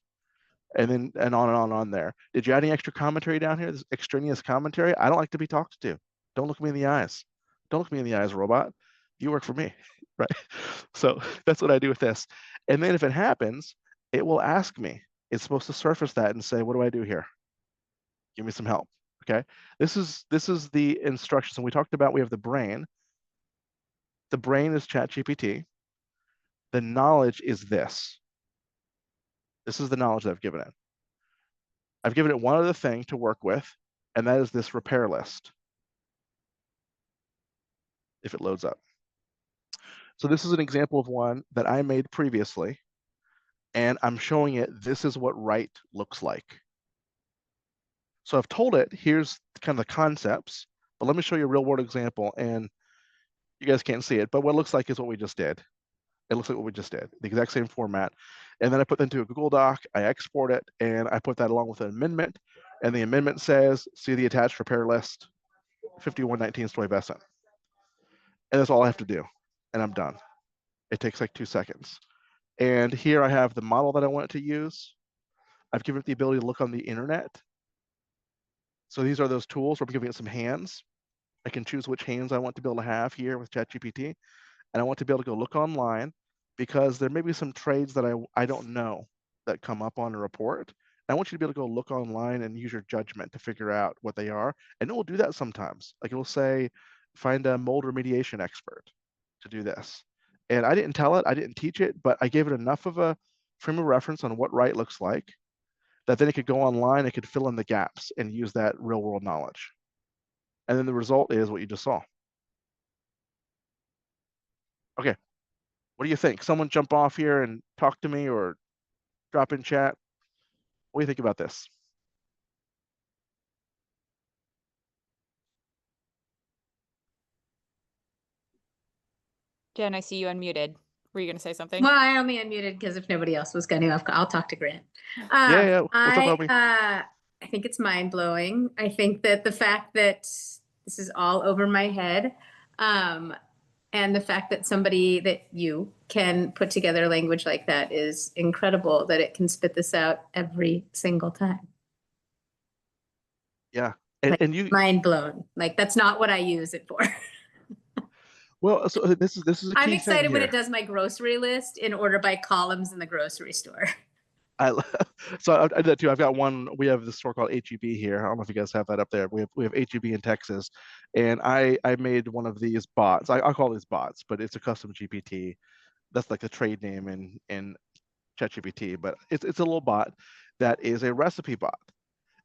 And then and on and on there. Did you add any extra commentary down here? This extraneous commentary? I don't like to be talked to. Don't look me in the eyes. Don't look me in the eyes, robot. You work for me, right? So that's what I do with this. And then if it happens, it will ask me. It's supposed to surface that and say, what do I do here? Give me some help. Okay. This is the instructions. And we talked about, we have the brain. The brain is ChatGPT. The knowledge is this. This is the knowledge that I've given it. I've given it one other thing to work with, and that is this repair list. If it loads up. So this is an example of one that I made previously, and I'm showing it this is what right looks like. So I've told it, here's kind of the concepts, but let me show you a real world example, and you guys can't see it, but what it looks like is what we just did. It looks like what we just did, the exact same format. And then I put that into a Google Doc, I export it, and I put that along with an amendment, and the amendment says, see the attached repair list, 5119 Stuyvesant. And that's all I have to do, and I'm done. It takes like 2 seconds. And here I have the model that I want it to use. I've given it the ability to look on the internet. So these are those tools where I'm giving it some hands. I can choose which hands I want to be able to have here with ChatGPT. And I want to be able to go look online, because there may be some trades that I don't know that come up on a report. I want you to be able to go look online and use your judgment to figure out what they are. And it will do that sometimes. Like it will say, find a mold remediation expert to do this. And I didn't tell it, I didn't teach it, but I gave it enough of a frame of reference on what right looks like that then it could go online, it could fill in the gaps and use that real world knowledge. And then the result is what you just saw. Okay, what do you think? Someone jump off here and talk to me or drop in chat. What do you think about this? Jen, I see you unmuted. Were you going to say something? Well, I only unmuted because if nobody else was going to, I'll talk to Grant. Yeah. What's up, homie? I think it's mind blowing. I think that the fact that this is all over my head, and the fact that somebody that you can put together language like that is incredible, that it can spit this out every single time. Yeah. Like, And you mind blown. Like that's not what I use it for. well, so this is a key I'm excited thing when here. it does my grocery list in order by columns in the grocery store. So I did that too. I've got one. We have this store called HEB here. I don't know if you guys have that up there. We have HEB in Texas, and I made one of these bots. I call these bots, but it's a custom GPT. That's like the trade name in ChatGPT, but it's a little bot that is a recipe bot.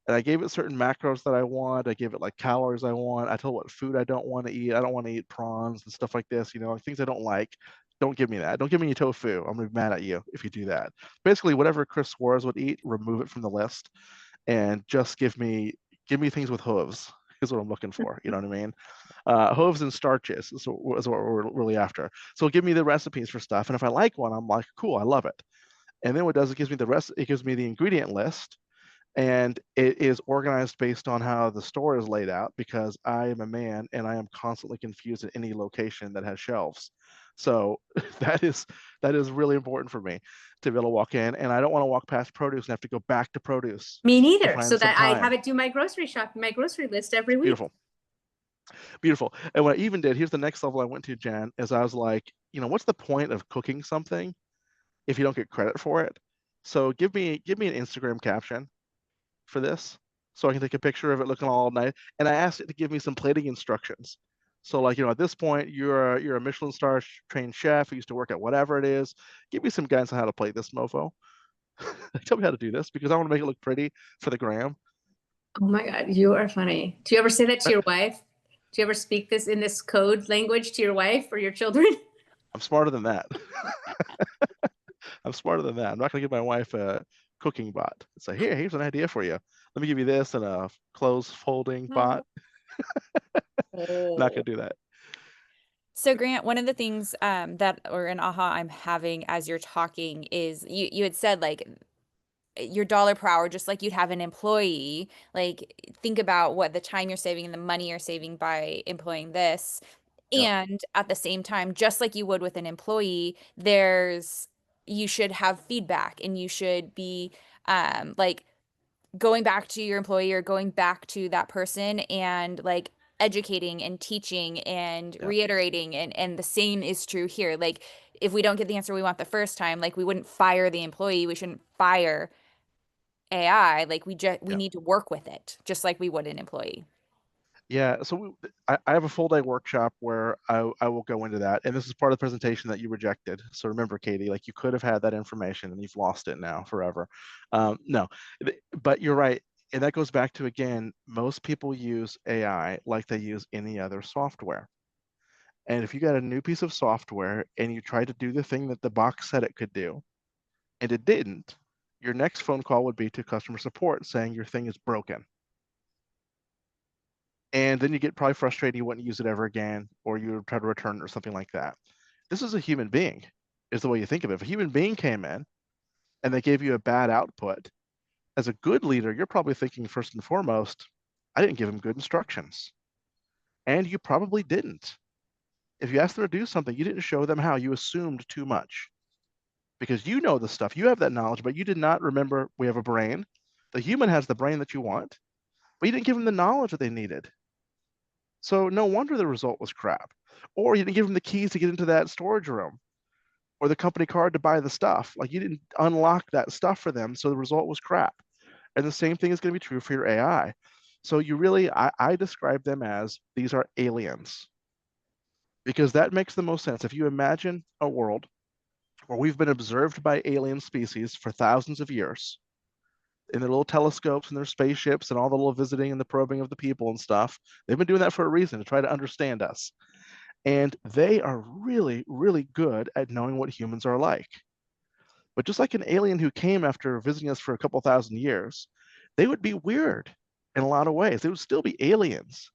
And I gave it certain macros that I want. I gave it like calories I want. I told it what food I don't want to eat. I don't want to eat prawns and stuff like this, things I don't like. Don't give me that. Don't give me any tofu. I'm gonna be mad at you if you do that. Basically, whatever Chris Suarez would eat, remove it from the list, and just give me things with hooves is what I'm looking for. You know what I mean? Hooves and starches is what we're really after. So give me the recipes for stuff, and if I like one, I'm like, cool, I love it. And then what it does, it gives me the ingredient list, and it is organized based on how the store is laid out, because I am a man and I am constantly confused at any location that has shelves. So that is really important for me to be able to walk in, and I don't want to walk past produce and have to go back to produce. Me neither. find So some that I time. have it do my grocery list every week. Beautiful. And what I even did, here's the next level I went to, Jan, is I was like, what's the point of cooking something if you don't get credit for it? So give me an Instagram caption for this, so I can take a picture of it looking all nice. And I asked it to give me some plating instructions. So like, at this point, you're a Michelin star trained chef who used to work at whatever it is. Give me some guidance on how to plate this mofo. Tell me how to do this, because I want to make it look pretty for the gram. Oh my God, you are funny. Do you ever say that to your wife? Do you ever speak this in this code language to your wife or your children? I'm smarter than that. I'm smarter than that. I'm not going to give my wife a cooking bot. It's like, here's an idea for you. Let me give you this and a clothes folding bot. Not gonna Oh. do that. So Grant, one of the things that or an aha I'm having as you're talking is you had said like your dollar per hour, just like you'd have an employee, like think about what the time you're saving and the money you're saving by employing this. Yeah, And at the same time, just like you would with an employee, you should have feedback and you should be like going back to your employee or going back to that person and like educating and teaching and yeah, reiterating and the same is true here. Like if we don't get the answer we want the first time, like we wouldn't fire the employee, we shouldn't fire AI, like we yeah. need to work with it just like we would an employee. Yeah, so I have a full day workshop where I will go into that, and this is part of the presentation that you rejected. So remember, Katie, like you could have had that information and you've lost it now forever. No, but you're right, and that goes back to again, most people use AI like they use any other software. And if you got a new piece of software and you try to do the thing that the box said it could do, and it didn't, your next phone call would be to customer support saying your thing is broken. And then you get probably frustrated, you wouldn't use it ever again, or you would try to return it or something like that. This is a human being, is the way you think of it. If a human being came in and they gave you a bad output, as a good leader, you're probably thinking first and foremost, I didn't give him good instructions. And you probably didn't. If you asked them to do something, you didn't show them how, you assumed too much. Because you know the stuff, you have that knowledge, but you did not remember we have a brain. The human has the brain that you want, but you didn't give them the knowledge that they needed. So no wonder the result was crap. Or you didn't give them the keys to get into that storage room or the company card to buy the stuff. Like you didn't unlock that stuff for them, so the result was crap. And the same thing is going to be true for your AI. So you really, I describe them as these are aliens because that makes the most sense. If you imagine a world where we've been observed by alien species for thousands of years in their little telescopes and their spaceships and all the little visiting and the probing of the people and stuff, they've been doing that for a reason to try to understand us. And they are really, really good at knowing what humans are like. But just like an alien who came after visiting us for a couple thousand years, they would be weird in a lot of ways. They would still be aliens.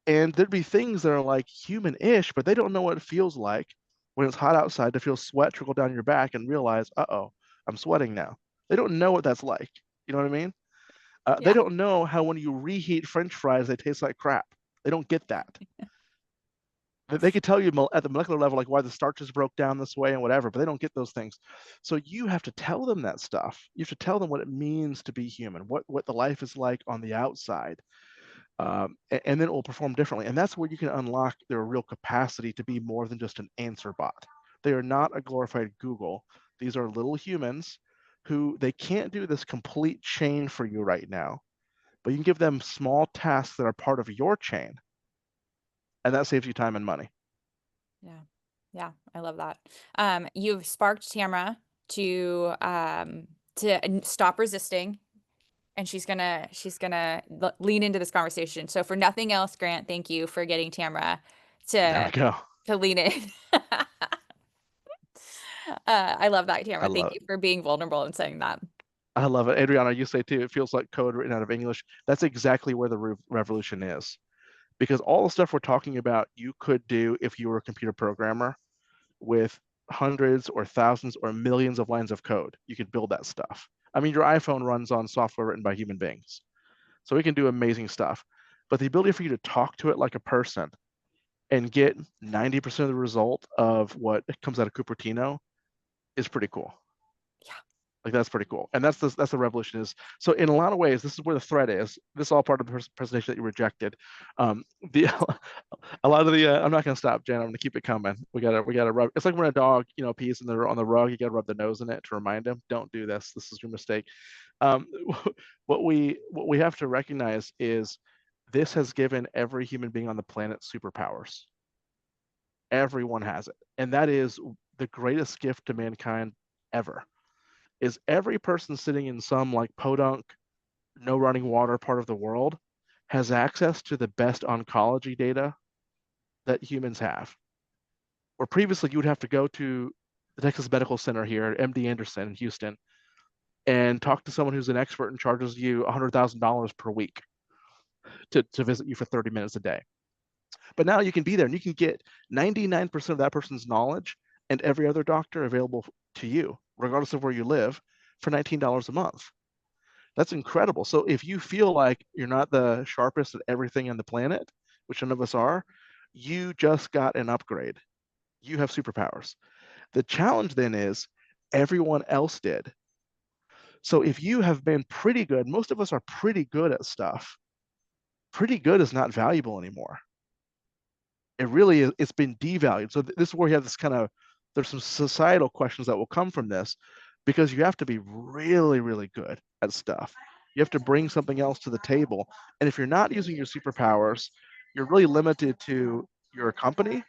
And there'd be things that are like human-ish, but they don't know what it feels like when it's hot outside to feel sweat trickle down your back and realize, uh-oh, I'm sweating now. They don't know what that's like. You know what I mean? They Yeah. don't know how when you reheat French fries, they taste like crap. They don't get that. They could tell you at the molecular level, like why the starches broke down this way and whatever, but they don't get those things. So you have to tell them that stuff. You have to tell them what it means to be human, what the life is like on the outside, and then it will perform differently. And that's where you can unlock their real capacity to be more than just an answer bot. They are not a glorified Google. These are little humans who they can't do this complete chain for you right now, but you can give them small tasks that are part of your chain, and that saves you time and money. Yeah. Yeah, I love that. You've sparked Tamara to stop resisting and she's gonna lean into this conversation. So for nothing else, Grant, thank you for getting Tamara There we to go. lean in. I love that, I Tamara. Thank love you it. for being vulnerable and saying that. I love it. Adriana, you say too, it feels like code written out of English. That's exactly where the revolution is. Because all the stuff we're talking about, you could do if you were a computer programmer with hundreds or thousands or millions of lines of code. You could build that stuff. I mean, your iPhone runs on software written by human beings. So we can do amazing stuff. But the ability for you to talk to it like a person and get 90% of the result of what comes out of Cupertino is pretty cool. Yeah. Like that's pretty cool, and that's the revolution is. So in a lot of ways, this is where the threat is. This is all part of the presentation that you rejected. The a lot of the I'm not gonna stop, Jen. I'm gonna keep it coming. We gotta rub. It's like when a dog pees and they're on the rug. You gotta rub the nose in it to remind him, don't do this. This is your mistake. Um, what we have to recognize is this has given every human being on the planet superpowers. Everyone has it, and that is the greatest gift to mankind ever is every person sitting in some like podunk, no running water part of the world has access to the best oncology data that humans have. Where previously you would have to go to the Texas Medical Center here at MD Anderson in Houston and talk to someone who's an expert and charges you $100,000 per week to visit you for 30 minutes a day. But now you can be there and you can get 99% of that person's knowledge and every other doctor available to you, regardless of where you live, for $19 a month. That's incredible. So if you feel like you're not the sharpest at everything on the planet, which none of us are, you just got an upgrade. You have superpowers. The challenge then is everyone else did. So if you have been pretty good, most of us are pretty good at stuff. Pretty good is not valuable anymore. It really is, it's been devalued. So this is where you have this kind of, there's some societal questions that will come from this, because you have to be really, really good at stuff. You have to bring something else to the table. And if you're not using your superpowers, you're really limited to your company,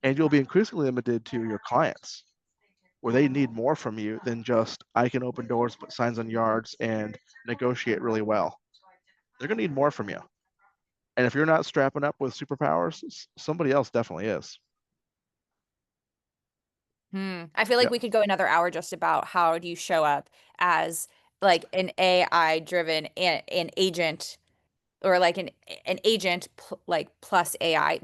and you'll be increasingly limited to your clients, where they need more from you than just, I can open doors, put signs on yards, and negotiate really well. They're going to need more from you. And if you're not strapping up with superpowers, somebody else definitely is. I feel like Yeah. we could go another hour just about how do you show up as like an AI driven an agent, or like an agent like plus AI.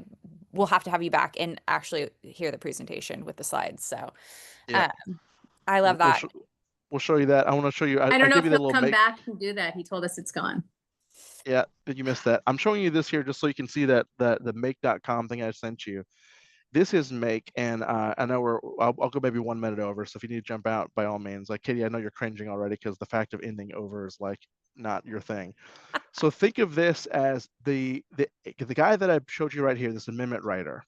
We'll have to have you back and actually hear the presentation with the slides. So Yeah. um, I We'll, love that. we'll show you that. I want to show you, I I don't know give if you the he'll little come make. back and do that. He told us it's gone. Yeah, did you miss that? I'm showing you this here just so you can see that the make.com thing I sent you. This is make, and I know I'll go maybe 1 minute over. So if you need to jump out, by all means. Like Katie, I know you're cringing already because the fact of ending over is like not your thing. So think of this as the guy that I showed you right here, this amendment writer.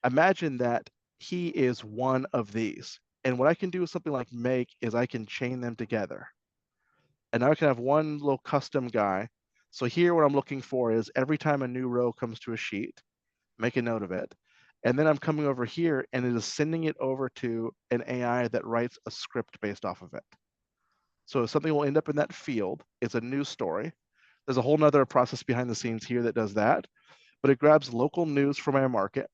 Imagine that he is one of these. And what I can do with something like make is I can chain them together. And now I can have one little custom guy. So here what I'm looking for is every time a new row comes to a sheet, make a note of it. And then I'm coming over here and it is sending it over to an AI that writes a script based off of it. So something will end up in that field. It's a news story. There's a whole nother process behind the scenes here that does that, but it grabs local news from my market.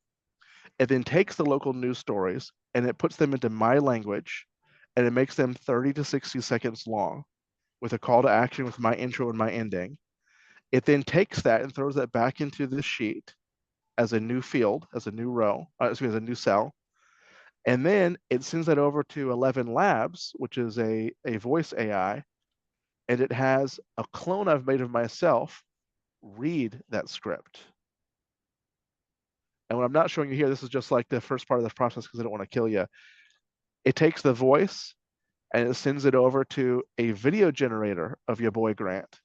It then takes the local news stories and it puts them into my language, and it makes them 30 to 60 seconds long with a call to action with my intro and my ending. It then takes that and throws that back into this sheet as a new field, as a new row, as a new cell. And then it sends that over to 11 Labs, which is a voice AI, and it has a clone I've made of myself read that script. And what I'm not showing you here, this is just like the first part of the process because I don't want to kill you. It takes the voice and it sends it over to a video generator of your boy Grant.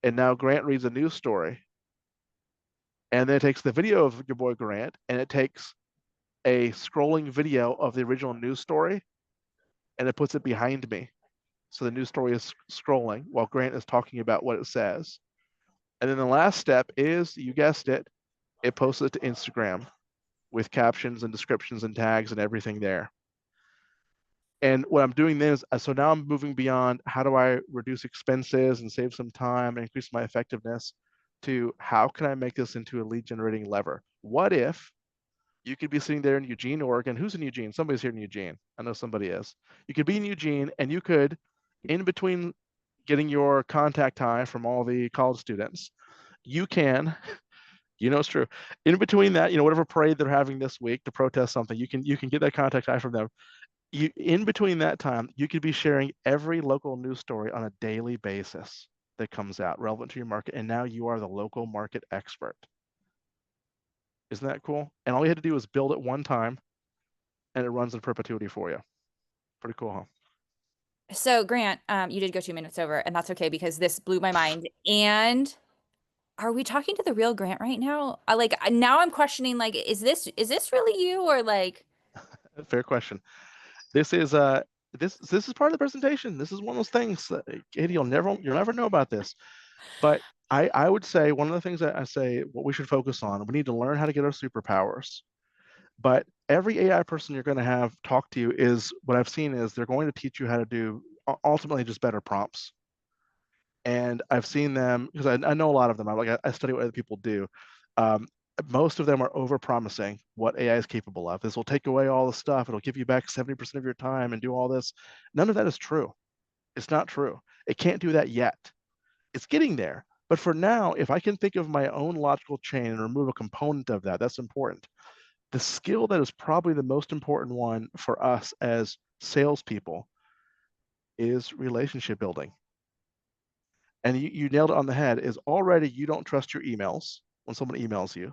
And now Grant reads a news story. And then it takes the video of your boy Grant and it takes a scrolling video of the original news story and it puts it behind me. So the news story is scrolling while Grant is talking about what it says. And then the last step is, you guessed it, it posts it to Instagram with captions and descriptions and tags and everything there. And what I'm doing then is, so now I'm moving beyond how do I reduce expenses and save some time and increase my effectiveness to how can I make this into a lead generating lever? What if you could be sitting there in Eugene, Oregon? Who's in Eugene? Somebody's here in Eugene. I know somebody is. You could be in Eugene and you could, in between getting your contact high from all the college students, you can, you know, it's true. In between that, you know, whatever parade they're having this week to protest something, you can get that contact high from them. You, in between that time, you could be sharing every local news story on a daily basis that comes out relevant to your market. And now you are the local market expert. Isn't that cool? And all you had to do was build it one time and it runs in perpetuity for you. Pretty cool, huh? So Grant, you did go 2 minutes over, and that's okay because this blew my mind. And are we talking to the real Grant right now? Now I'm questioning, like, is this really you, or like? Fair question. This is this is part of the presentation. This is one of those things that, Katie, you'll never know about this. But I would say one of the things that I say what we should focus on, we need to learn how to get our superpowers. But every AI person you're going to have talk to you is, what I've seen is they're going to teach you how to do ultimately just better prompts. And I've seen them because I know a lot of them. I study what other people do. Most of them are over promising what AI is capable of. This will take away all the stuff. It'll give you back 70% of your time and do all this. None of that is true. It's not true. It can't do that yet. It's getting there. But for now, if I can think of my own logical chain and remove a component of that, that's important. The skill that is probably the most important one for us as salespeople is relationship building. And you nailed it on the head, is already you don't trust your emails when someone emails you.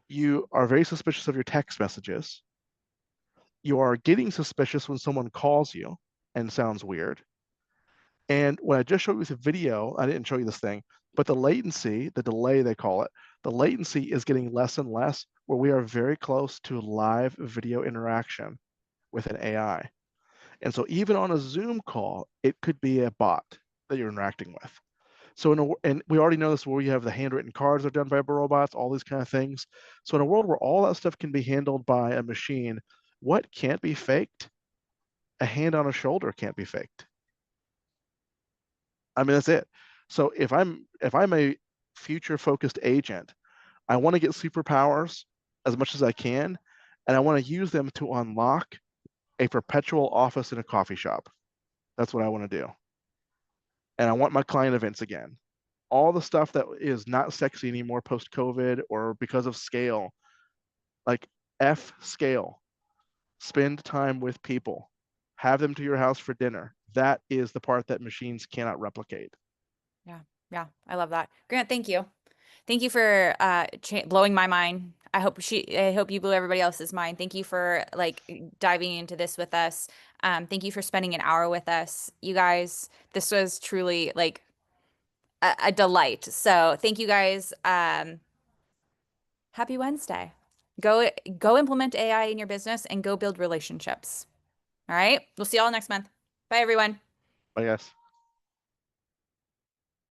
You are very suspicious of your text messages. You are getting suspicious when someone calls you and sounds weird. And when I just showed you this video, I didn't show you this thing, but the latency, the delay they call it, the latency is getting less and less, where we are very close to live video interaction with an AI. And so even on a Zoom call, it could be a bot that you're interacting with. So and we already know this where you have the handwritten cards are done by robots, all these kind of things. So in a world where all that stuff can be handled by a machine, what can't be faked? A hand on a shoulder can't be faked. I mean, that's it. So if I'm a future focused agent, I want to get superpowers as much as I can, and I want to use them to unlock a perpetual office in a coffee shop. That's what I want to do. And I want my client events again. All the stuff that is not sexy anymore post COVID or because of scale, like F scale, spend time with people, have them to your house for dinner. That is the part that machines cannot replicate. Yeah. Yeah. I love that. Grant, thank you. Thank you for blowing my mind. I hope you blew everybody else's mind. Thank you for like diving into this with us. Thank you for spending an hour with us. You guys, this was truly like a delight. So thank you guys. Happy Wednesday. Go implement AI in your business and go build relationships. All right. We'll see y'all next month. Bye, everyone. I guess.